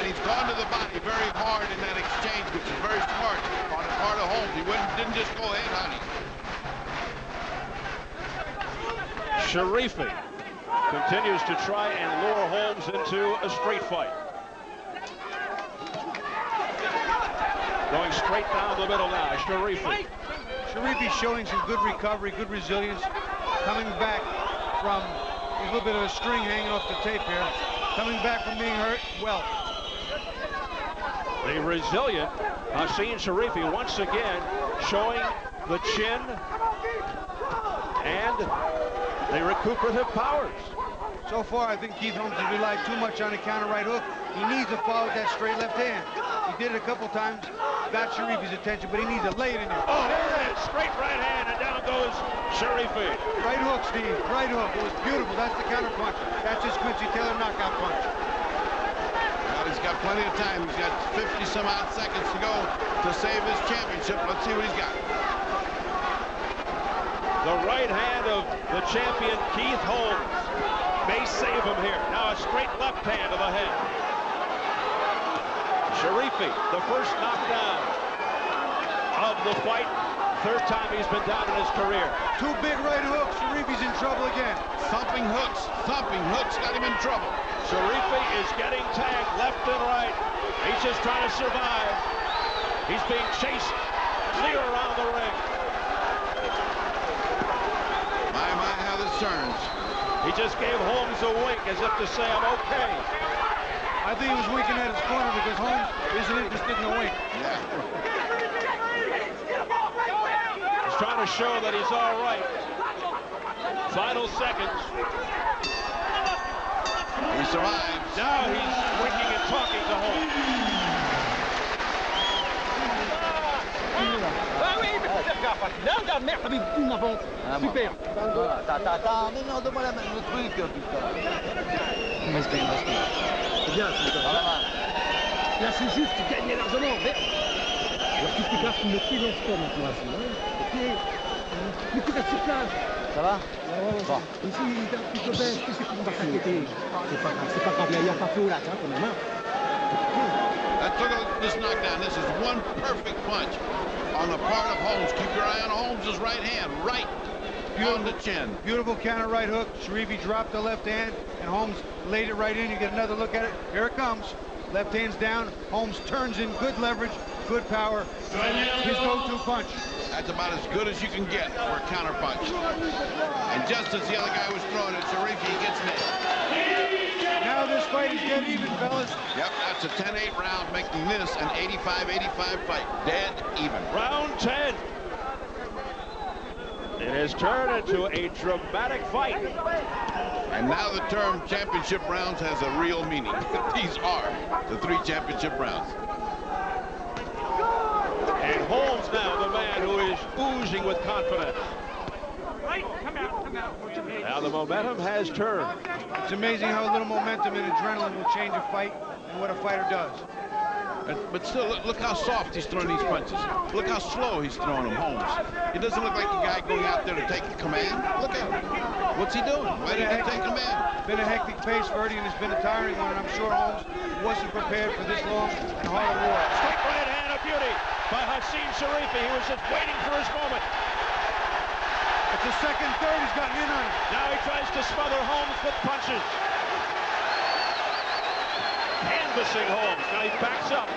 And he's gone to the body very hard in that exchange, which is very smart on the part of Holmes. He didn't just go ahead, honey. Cherifi continues to try and lure Holmes into a street fight. Going straight down the middle now, Cherifi. Cherifi showing some good recovery, good resilience, coming back from a little bit of a string hanging off the tape here, coming back from being hurt well. The resilient Hacine Cherifi once again showing the chin and the recuperative powers. So far, I think Keith Holmes has relied too much on the counter right hook. He needs to follow that straight left hand. He did it a couple times, got Cherifi's attention, but he needs to lay it in there. Oh, there it is, straight right hand, and down goes Cherifi. Right hook, Steve, right hook. It was beautiful. That's the counter punch. That's his Quincy Taylor knockout punch. Well, he's got plenty of time. He's got 50-some odd seconds to go to save his championship. Let's see what he's got. The right hand of the champion, Keith Holmes, may save him here. Now a straight left hand to the head. Cherifi, the first knockdown of the fight. Third time he's been down in his career. 2 big right hooks. Cherifi's in trouble again. Thumping hooks got him in trouble. Cherifi is getting tagged left and right. He's just trying to survive. He's being chased clear around the ring. My, how this turns. He just gave Holmes a wink as if to say, I'm okay. I think he was winking at his corner because Holmes isn't interested in the wink. Yeah. He's trying to show that he's all right. Final seconds. He survives. Now he's winking and talking to Holmes. Ah oui, mais faut faire gaffe. Là, regarde, merde, Habib, une avance. Super. Attends, mais non, donne-moi le truc, putain. Respect. C'est bien, c'est bien. Là, c'est juste, tu gagnais largement, merde. Alors, tu peux faire une petite lance comme pour Hacine. Ok. Mais tu restes sur place. Ça va? Bon. Ici, tu te baisses, tu sais qu'on va s'inquiéter. C'est pas grave, il n'y a pas feu là, quand même. Let's look at this knockdown. This is one perfect punch on the part of Holmes. Keep your eye on Holmes' right hand, right on the chin. Beautiful counter right hook. Cherifi dropped the left hand, and Holmes laid it right in. You get another look at it. Here it comes. Left hand's down. Holmes turns in. Good leverage, good power. His go-to punch. That's about as good as you can get for a counter punch. And just as the other guy was throwing it, Cherifi gets nailed. Now this fight is dead even, fellas. Yep, that's a 10-8 round, making this an 85-85 fight. Dead even. Round 10. It has turned into a dramatic fight. And now the term championship rounds has a real meaning. These are the 3 championship rounds. And Holmes now, the man who is oozing with confidence. Now the momentum has turned. It's amazing how a little momentum and adrenaline will change a fight and what a fighter does. But still, look how soft he's throwing these punches. Look how slow he's throwing them, Holmes. It doesn't look like a guy going out there to take command. Look at him. What's he doing? Why didn't he take command? Been a hectic pace, Ferdy, and it's been a tiring one, and I'm sure Holmes wasn't prepared for this long and hard a war. Straight right hand of beauty by Hacine Cherifi. He was just waiting for his moment. It's the second, third he's gotten in on it. Now he tries to smother Holmes with punches. Canvassing Holmes. Now he backs up.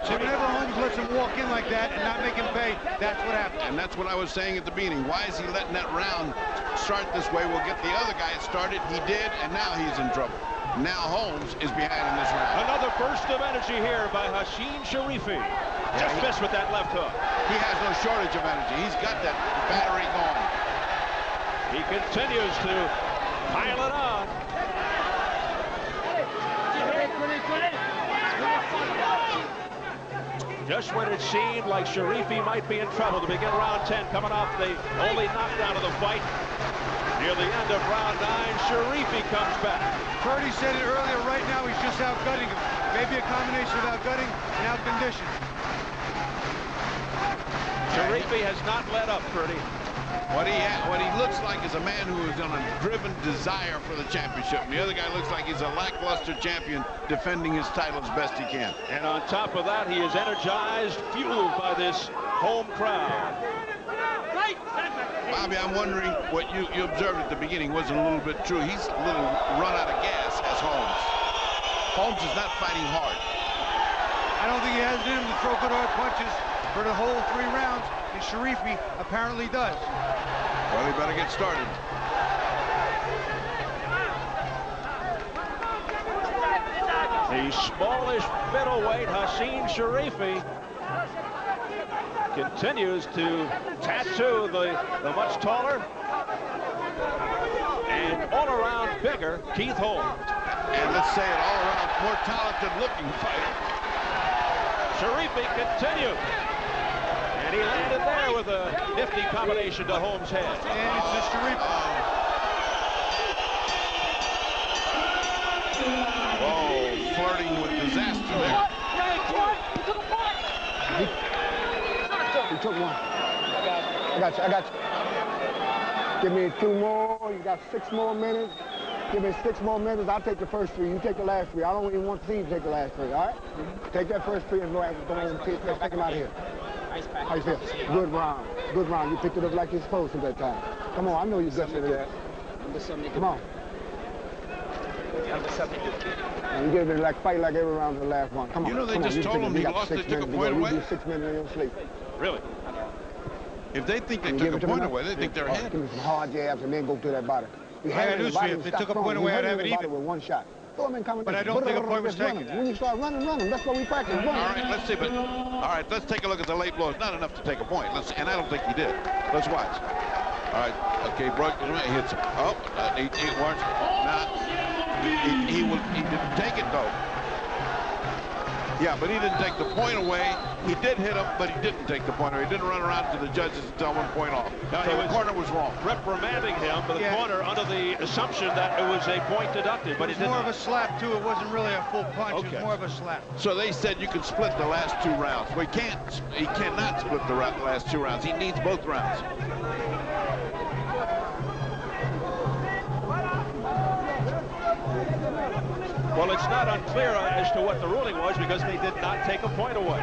So whenever Holmes lets him walk in like that and not make him pay, that's what happens. And that's what I was saying at the beginning. Why is he letting that round start this way? We'll get the other guy started. He did, and now he's in trouble. Now Holmes is behind in this round. Another a burst of energy here by Hacine Cherifi. Just missed with that left hook. He has no shortage of energy. He's got that battery going. He continues to pile it on. Just when it seemed like Cherifi might be in trouble to begin round 10, coming off the only knockdown of the fight. Near the end of round 9, Cherifi comes back. Purdy said it earlier, right now he's just outgutting him. Maybe a combination of outgutting and outconditioning. Cherifi has not let up, Purdy. What he looks like is a man who is on a driven desire for the championship. And the other guy looks like he's a lackluster champion defending his title as best he can. And on top of that, he is energized, fueled by this home crowd. Bobby, I'm wondering what you observed at the beginning wasn't a little bit true. He's a little run out of gas as Holmes. Holmes is not fighting hard. I don't think he has it in him to throw good hard punches for the whole 3 rounds, and Cherifi apparently does. Well, he better get started. The smallish middleweight Hacine Cherifi continues to tattoo the much taller and all-around bigger Keith Holmes. And let's say it, all-around more talented-looking fighter. Cherifi continues. And he landed there with a nifty combination to Holmes' head. And it's just Cherifi. Whoa, flirting with disaster there. He took one. I got you. Give me 2 more. You got 6 more minutes. Give me 6 more minutes. I'll take the first 3. You take the last 3. I don't even want to see you take the last 3, all right? Take that first 3 and go on and take him out of here. How you feel? Good round. Good round. You picked it up like you're supposed to that time. Come on, I know you're good for that. Come on. And you get it like fight like every round of the last one. Come on. You know, they just told him he lost, they took a point away. You 6 minutes in your sleep. Really? If they think they took a point away, they think they're ahead. Give me some hard jabs and then go to that body. I got news for you. If they took a point away, I'd have it even. With 1 shot. But I don't think a point was taken. When you start running. That's what we practice. Run. All right, let's see. But all right, let's take a look at the late blows. Not enough to take a point. And I don't think he did. Let's watch. All right. Okay, Brook hits him. Oh, he weren't. Nah. He didn't take it though. Yeah, but he didn't take the point away. He did hit him, but he didn't take the point away. He didn't run around to the judges and tell 1 point off. No, so the corner was wrong. Reprimanding him, but the corner under the assumption that it was a point deducted, but it was more of a slap too. It wasn't really a full punch. Okay. It was more of a slap. So they said you can split the last 2 rounds. Well, he cannot split the last 2 rounds. He needs both rounds. Well, it's not unclear as to what the ruling was because they did not take a point away.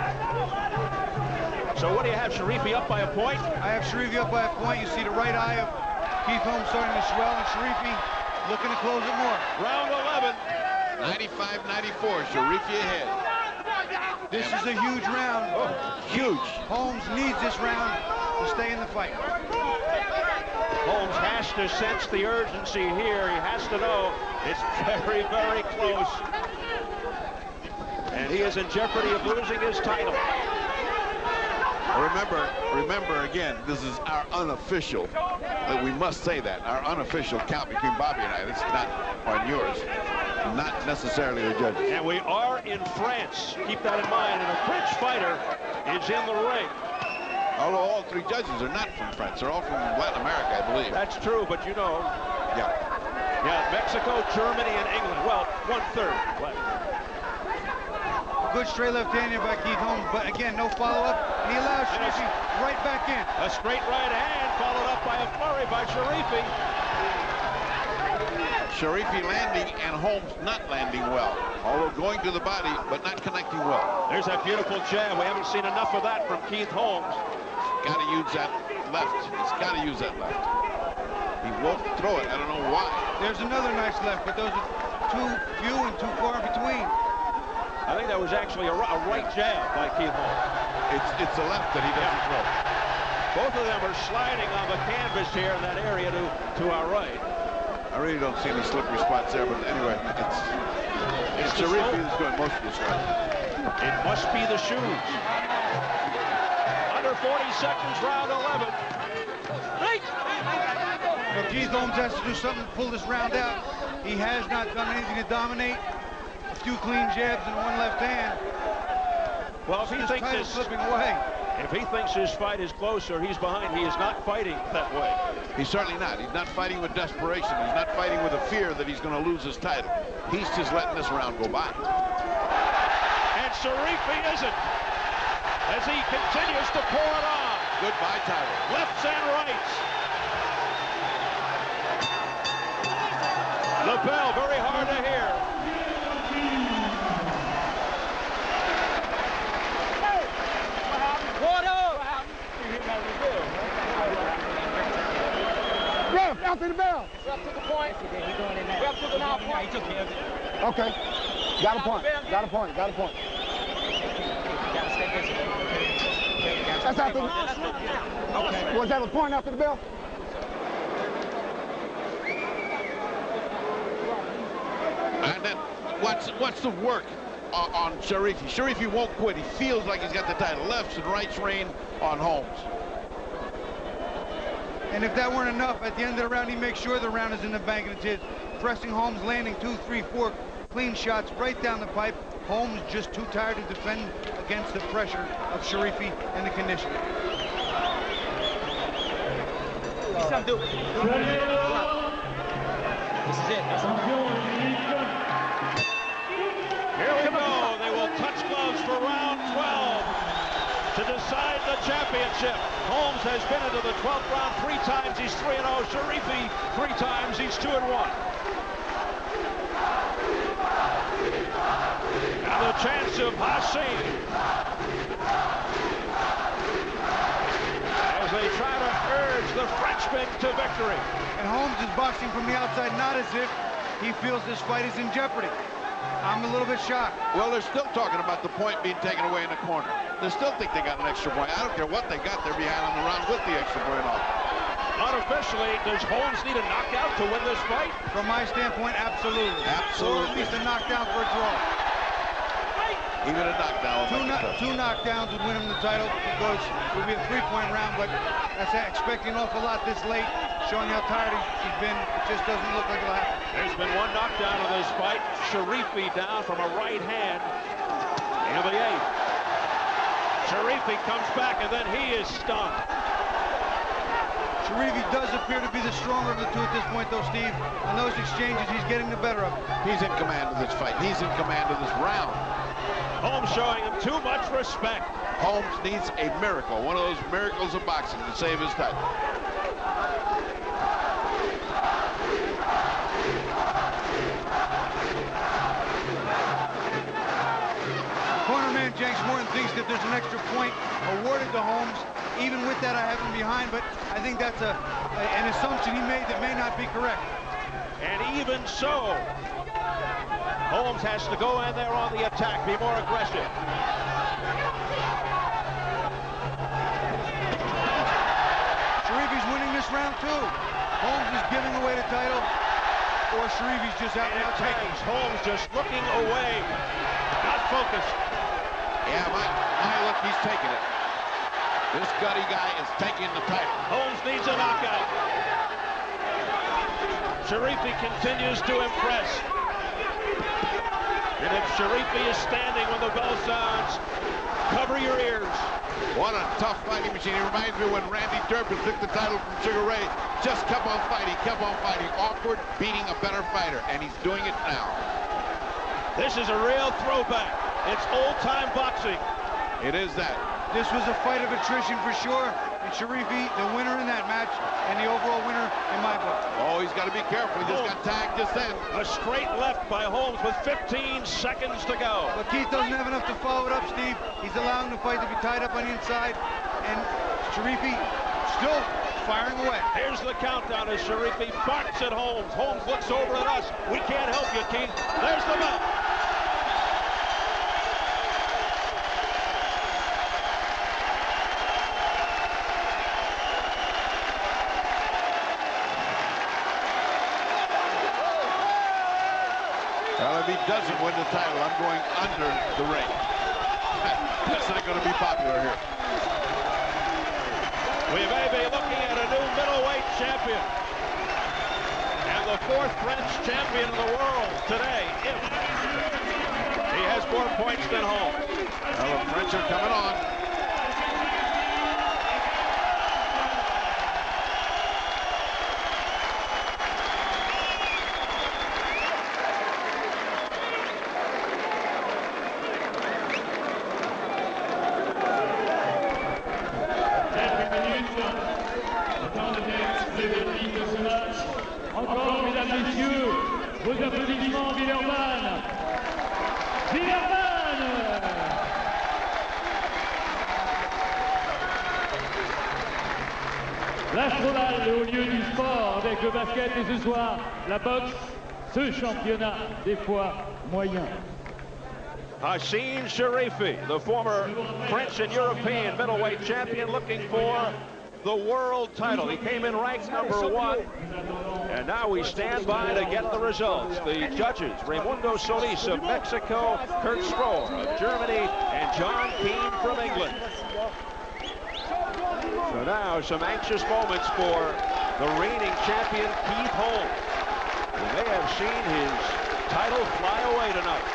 So what do you have, Cherifi up by a point? I have Cherifi up by a point. You see the right eye of Keith Holmes starting to swell, and Cherifi looking to close it more. Round 11. 95-94, Cherifi ahead. This is a huge round. Oh, huge. Holmes needs this round to stay in the fight. Holmes has to sense the urgency here. He has to know it's very, very close. And he is in jeopardy of losing his title. Remember again, this is our unofficial, we must say that, our unofficial count between Bobby and I. This is not on yours, not necessarily the judges. And we are in France. Keep that in mind. And a French fighter is in the ring. Although all 3 judges are not from France. They're all from Latin America, I believe. That's true, but you know. Yeah. Yeah, Mexico, Germany, and England. Well, 1/3 left. A good straight left-hander by Keith Holmes, but again, no follow-up. And he allows Cherifi right back in. A straight right hand followed up by a flurry by Cherifi. Cherifi landing and Holmes not landing well. Although going to the body, but not connecting well. There's that beautiful jab. We haven't seen enough of that from Keith Holmes. Got to use that left. He's got to use that left. He won't throw it. I don't know why. There's another nice left, but those are too few and too far in between. I think that was actually a right jab by Keith Holmes. It's the left that he doesn't throw. Both of them are sliding on the canvas here in that area to our right. I really don't see any slippery spots there, but anyway, it's It's Cherifi that's doing most of this right. It must be the shoes. Under 40 seconds, round 11. Well, Keith Holmes has to do something to pull this round out. He has not done anything to dominate. A few clean jabs and one left hand. Well, if he thinks title's slipping away. If he thinks his fight is closer, he's behind. He is not fighting that way. He's certainly not. He's not fighting with desperation. He's not fighting with a fear that he's going to lose his title. He's just letting this round go by. And Cherifi isn't, as he continues to pour it on. Goodbye, title. Lefts and rights. The bell, very hard to hear. Ref, after the bell. Ref took a point. Ref took an out point. He took care of it. Okay. Got a point. Got a point. Got a point. That's after the bell. Was that a point after the bell? And then what's the work on Cherifi? Cherifi won't quit. He feels like he's got the title. Lefts and rights reign on Holmes. And if that weren't enough, at the end of the round, he makes sure the round is in the bank and it's his. Pressing Holmes, landing 2, 3, 4 clean shots right down the pipe. Holmes just too tired to defend against the pressure of Cherifi and the conditioning. This is it. Here we go. They will touch gloves for round 12 to decide the championship. Holmes has been into the 12th round 3 times. He's 3-0. Cherifi 3 times. He's 2-1. And the chance of Hacine as they try to urge the Frenchman to victory. And Holmes is boxing from the outside, not as if he feels this fight is in jeopardy. I'm a little bit shocked. Well, they're still talking about the point being taken away in the corner. They still think they got an extra point. I don't care what they got. They're behind on the round with the extra point off. Unofficially, does Holmes need a knockout to win this fight? From my standpoint, absolutely. Absolutely. Or at least a knockdown for a draw. Even a knockdown. Two knockdowns would win him the title because it would be a 3-point round, but that's expecting an awful lot this late, showing how tired he's been. It just doesn't look like it'll happen. There's been one knockdown in this fight. Cherifi down from a right hand in the 8th. Cherifi comes back, and then he is stunned. Cherifi does appear to be the stronger of the two at this point, though, Steve. On those exchanges, he's getting the better of him. He's in command of this fight. He's in command of this round. Holmes showing him too much respect. Holmes needs a miracle, one of those miracles of boxing to save his title. Cornerman Jenks Morton thinks that there's an extra point awarded to Holmes. Even with that, I have him behind, but I think that's an assumption he made that may not be correct. And even so, Holmes has to go in there on the attack, be more aggressive. Cherifi's winning this round, too. Holmes is giving away the title, or Cherifi's just out there taking. Holmes just looking away, not focused. Yeah, my look, he's taking it. This gutty guy is taking the title. Holmes needs a knockout. Cherifi continues to impress. And if Cherifi is standing when the bell sounds, cover your ears. What a tough fighting machine. He reminds me when Randy Durbin took the title from Sugar Ray. Just kept on fighting, awkward, beating a better fighter, and he's doing it now. This is a real throwback. It's old-time boxing. It is that. This was a fight of attrition for sure, and Cherifi, the winner in that match, and the overall winner in my book. Oh, he's got to be careful. He just got tagged just then. A straight left by Holmes with 15 seconds to go. But Keith doesn't have enough to follow it up, Steve. He's allowing the fight to be tied up on the inside, and Cherifi still firing away. Here's the countdown as Cherifi barks at Holmes. Holmes looks over at us. We can't help you, Keith. There's the bell. Well, if he doesn't win the title, I'm going under the ring. That's not going to be popular here. We may be looking at a new middleweight champion. And the 4th French champion in the world today, if he has more points than Holmes. Well, the French are coming on. Encore, mesdames, messieurs, vos applaudissements, Villeurbanne. Villeurbanne! L'Astrodal, le haut lieu du sport avec le basket et ce soir, la boxe, ce championnat des poids moyens. Hacine Cherifi, the former French and European middleweight champion, looking for the world title. He came in ranked #1, and now we stand by to get the results. The judges, Raimundo Solis of Mexico, Kurt Strohr of Germany, and John Keane from England. So now some anxious moments for the reigning champion, Keith Holmes. You may have seen his title fly away tonight,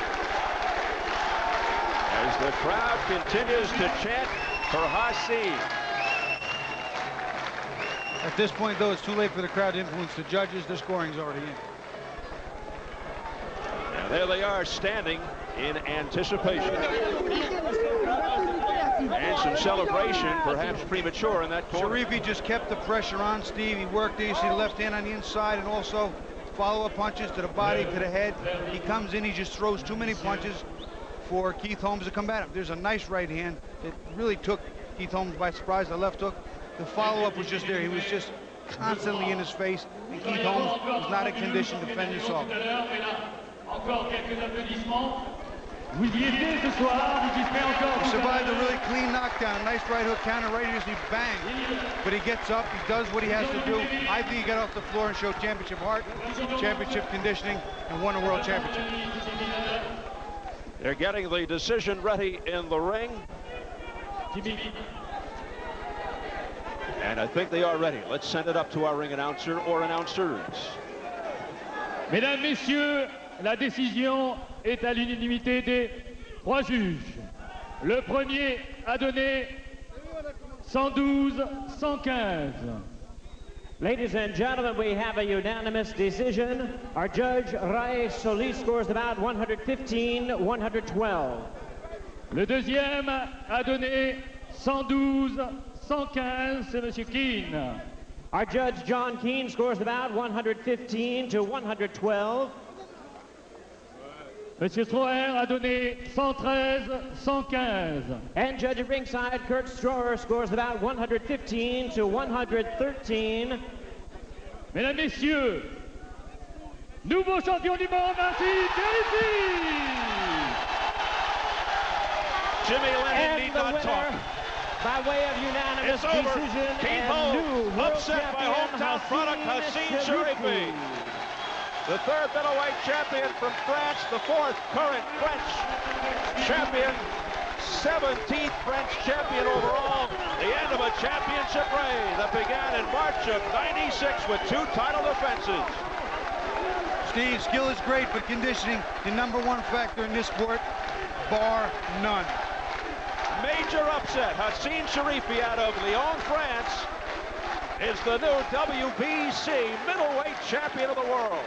as the crowd continues to chant for Hacine. At this point, though, it's too late for the crowd to influence the judges. The scoring's already in. And there they are standing in anticipation. And some celebration, perhaps premature, in that corner. Cherifi just kept the pressure on Steve. He worked there. You see the left hand on the inside, and also follow-up punches to the body, to the head. He comes in, he just throws too many punches for Keith Holmes to combat him. There's a nice right hand that really took Keith Holmes by surprise. The left hook. The follow-up was just there. He was just constantly in his face, and Keith Holmes was not in condition to defend himself. Encore quelques applaudissements. Vous y étiez ce soir, vous y serez encore. He survived a really clean knockdown. A nice right hook counter, right here, he bang. But he gets up, he does what he has to do. I think he got off the floor and showed championship heart, championship conditioning, and won a world championship. They're getting the decision ready in the ring. And I think they are ready. Let's send it up to our ring announcer or announcers. Mesdames, Messieurs, la décision est à l'unanimité des 3 juges. Le premier a donné 112-115. Ladies and gentlemen, we have a unanimous decision. Our judge, Ray Solis, scores the bout 115-112. Le deuxième a donné 112-115, c'est M. Keane. Our judge, John Keane, scores the bout 115-112. M. Strohr a donné 113-115. And judge at ringside, Kurt Strohr, scores the bout 115-113. Mesdames, Messieurs, nouveau champion du monde, Hacine Cherifi! Jimmy Lennon need not talk. By way of unanimous decision, Keith Holmes, upset by hometown product Hacine Cherifi. The 3rd middleweight champion from France, the 4th current French champion, 17th French champion overall. The end of a championship reign that began in March of '96 with 2 title defenses. Steve, skill is great, but conditioning, the #1 factor in this sport, bar none. Major upset. Hacine Cherifi out of Lyon, France, is the new WBC middleweight champion of the world.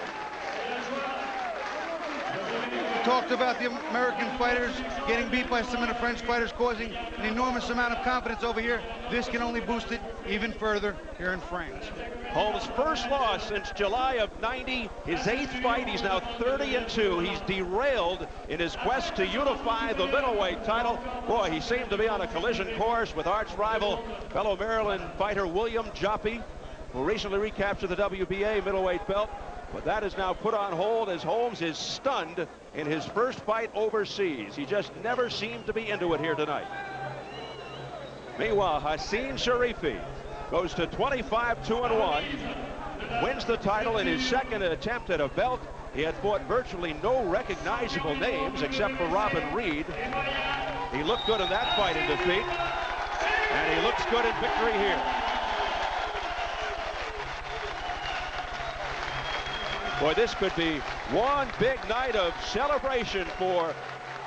Talked about the American fighters getting beat by some of the French fighters, causing an enormous amount of confidence over here. This can only boost it even further here in France. Holmes' first loss since July of '90, his 8th fight. He's now 30-2. He's derailed in his quest to unify the middleweight title. Boy, he seemed to be on a collision course with arch rival, fellow Maryland fighter William Joppy, who recently recaptured the WBA middleweight belt. But that is now put on hold as Holmes is stunned in his first fight overseas. He just never seemed to be into it here tonight. Meanwhile, Hacine Cherifi goes to 25-2-1, wins the title in his 2nd attempt at a belt, He had fought virtually no recognizable names except for Robin Reed. He looked good in that fight in defeat, and he looks good in victory here. Boy, this could be one big night of celebration for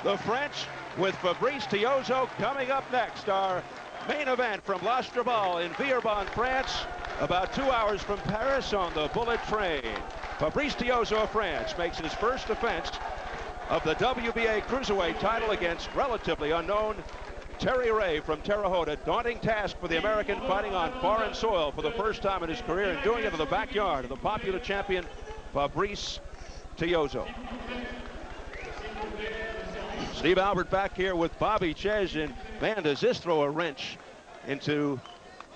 the French, with Fabrice Tiozo coming up next. Our main event from L'Astrobal in Villeurbanne, France, about 2 hours from Paris on the Bullet train. Fabrice Tiozo of France makes his first defense of the WBA Cruiserweight title against relatively unknown Terry Ray from Terre Haute. Daunting task for the American, fighting on foreign soil for the first time in his career and doing it in the backyard of the popular champion Fabrice Tiozo. Steve Albert back here with Bobby Ches, and man, does this throw a wrench into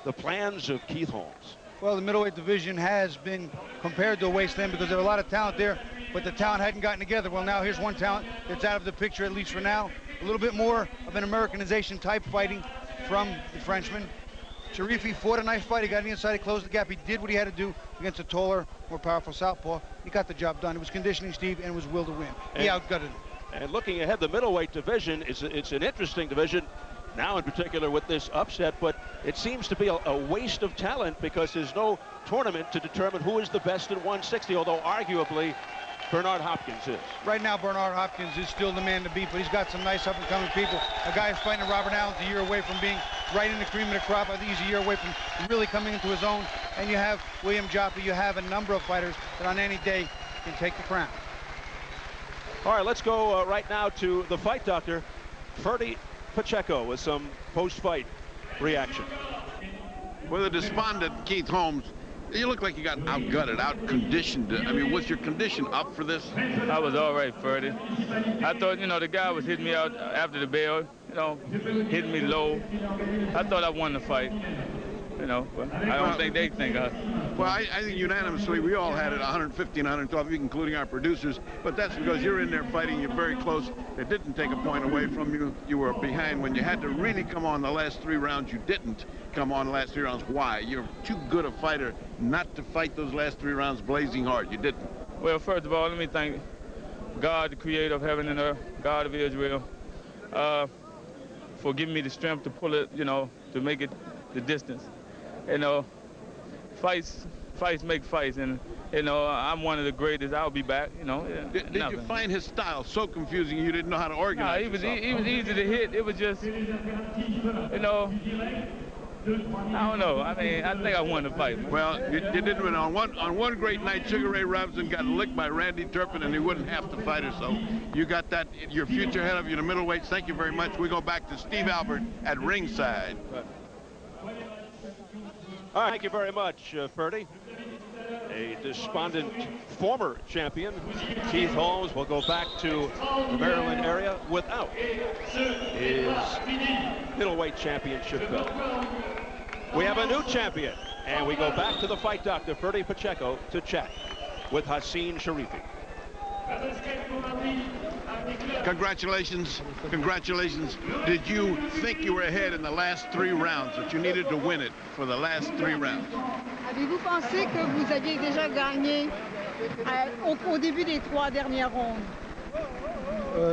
the plans of Keith Holmes. Well, the middleweight division has been compared to a wasteland because there are a lot of talent there, but the talent hadn't gotten together. Well, now here's one talent that's out of the picture, at least for now. A little bit more of an Americanization type fighting from the Frenchman. Cherifi fought a nice fight. He got on the inside, he closed the gap. He did what he had to do against a taller, more powerful southpaw. He got the job done. It was conditioning, Steve, and it was will to win. He outgutted him. And looking ahead, the middleweight division, it's an interesting division now, in particular with this upset, but it seems to be a waste of talent because there's no tournament to determine who is the best at 160, although arguably Bernard Hopkins is. Right now, Bernard Hopkins is still the man to beat, but he's got some nice up-and-coming people. A guy who's fighting Robert Allen's a year away from being right in the cream of the crop. I think he's a year away from really coming into his own. And you have William Joppa. You have a number of fighters that on any day can take the crown. All right, let's go right now to the fight doctor, Ferdy Pacheco, with some post-fight reaction. With a despondent Keith Holmes, you look like you got outgutted, out-conditioned. I mean, was your condition up for this? I was all right, Ferdy. I thought, you know, the guy was hitting me out after the bell, you know, hitting me low. I thought I won the fight, you know, but I don't think they think I... Well, I think unanimously we all had it 150 and 112, including our producers, but that's because you're in there fighting, you're very close. It didn't take a point away from you. You were behind. When you had to really come on the last 3 rounds, you didn't come on the last 3 rounds. Why? You're too good a fighter not to fight those last 3 rounds blazing hard. You didn't. Well, first of all, let me thank God, the creator of heaven and earth, God of Israel, for giving me the strength to pull it, you know, to make it the distance. You know, fights make fights, and you know, I'm one of the greatest. I'll be back, you know. Did you find his style so confusing you didn't know how to organize? No, he was easy to hit. It was just, you know, I don't know. I mean, I think I won the fight, man. Well, you didn't win. On one great night, Sugar Ray Robinson got licked by Randy Turpin, and he wouldn't have to fight her. So you got that, your future ahead of you, the middleweights. Thank you very much. We go back to Steve Albert at ringside. All right, thank you very much, Ferdy. A despondent former champion, Keith Holmes, will go back to the Maryland area without his middleweight championship belt. We have a new champion, and we go back to the fight doctor, Ferdy Pacheco, to chat with Hacine Cherifi. Congratulations, congratulations. Did you think you were ahead in the last 3 rounds, that you needed to win it for the last 3 rounds? Avez-vous pensé que vous aviez déjà gagné au début des 3 dernières rondes?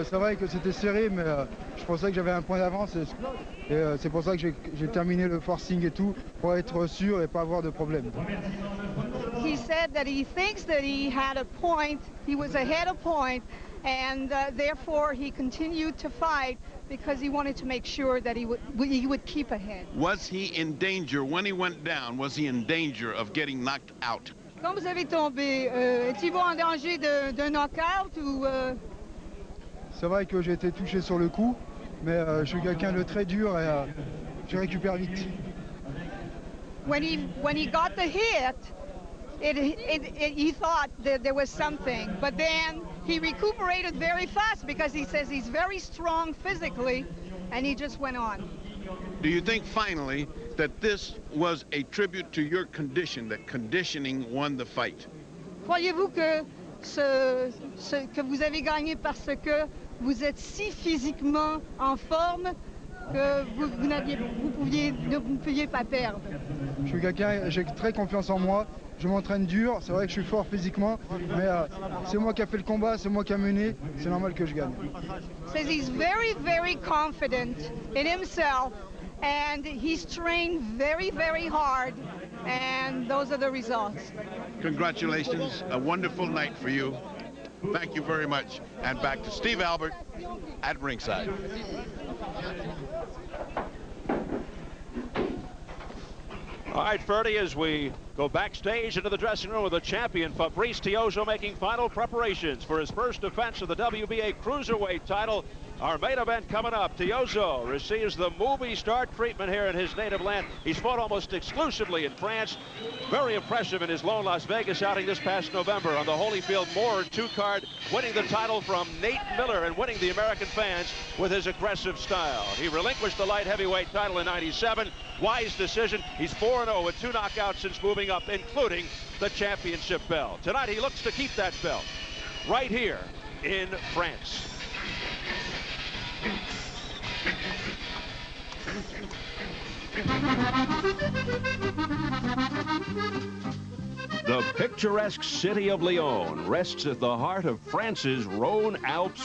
C'est vrai que c'était serré, mais je pensais que j'avais un point d'avance et c'est pour ça que j'ai terminé le forcing et tout, pour être sûr et pas avoir de problème. He said that he thinks that he had a point, he was ahead a point, and therefore he continued to fight because he wanted to make sure that he would keep ahead. Was he in danger when he went down? Was he in danger of getting knocked out? Quand vous avez tombé, étiez-vous en danger d'un knockout ou... C'est vrai que j'ai été touché sur le coup, mais je suis quelqu'un de très dur et je récupère vite. When he got the hit, he thought that there was something, but then he recuperated very fast because he says he's very strong physically, and he just went on. Do you think finally that this was a tribute to your condition, that conditioning won the fight? Croyez-vous que que vous avez gagné parce que vous êtes si physiquement en forme, que vous ne pouviez pas perdre? Je suis quelqu'un, j'ai très confiance en moi. Je m'entraîne dur, c'est vrai que je suis fort physiquement, mais c'est moi qui a fait le combat, c'est moi qui a mené, c'est normal que je gagne. Says he's very, very confident in himself, and he's trained very, very hard, and those are the results. Congratulations, a wonderful night for you. Thank you very much. And back to Steve Albert at ringside. All right, Ferdy, as we go backstage into the dressing room with the champion, Fabrice Tiozo, making final preparations for his first defense of the WBA Cruiserweight title. Our main event coming up. Tiozo receives the movie star treatment here in his native land. He's fought almost exclusively in France. Very impressive in his lone Las Vegas outing this past November on the Holyfield Moore 2 card, winning the title from Nate Miller and winning the American fans with his aggressive style. He relinquished the light heavyweight title in '97. Wise decision. He's 4-0 with 2 knockouts since moving up, including the championship belt. Tonight he looks to keep that belt right here in France. The picturesque city of Lyon rests at the heart of France's Rhone Alps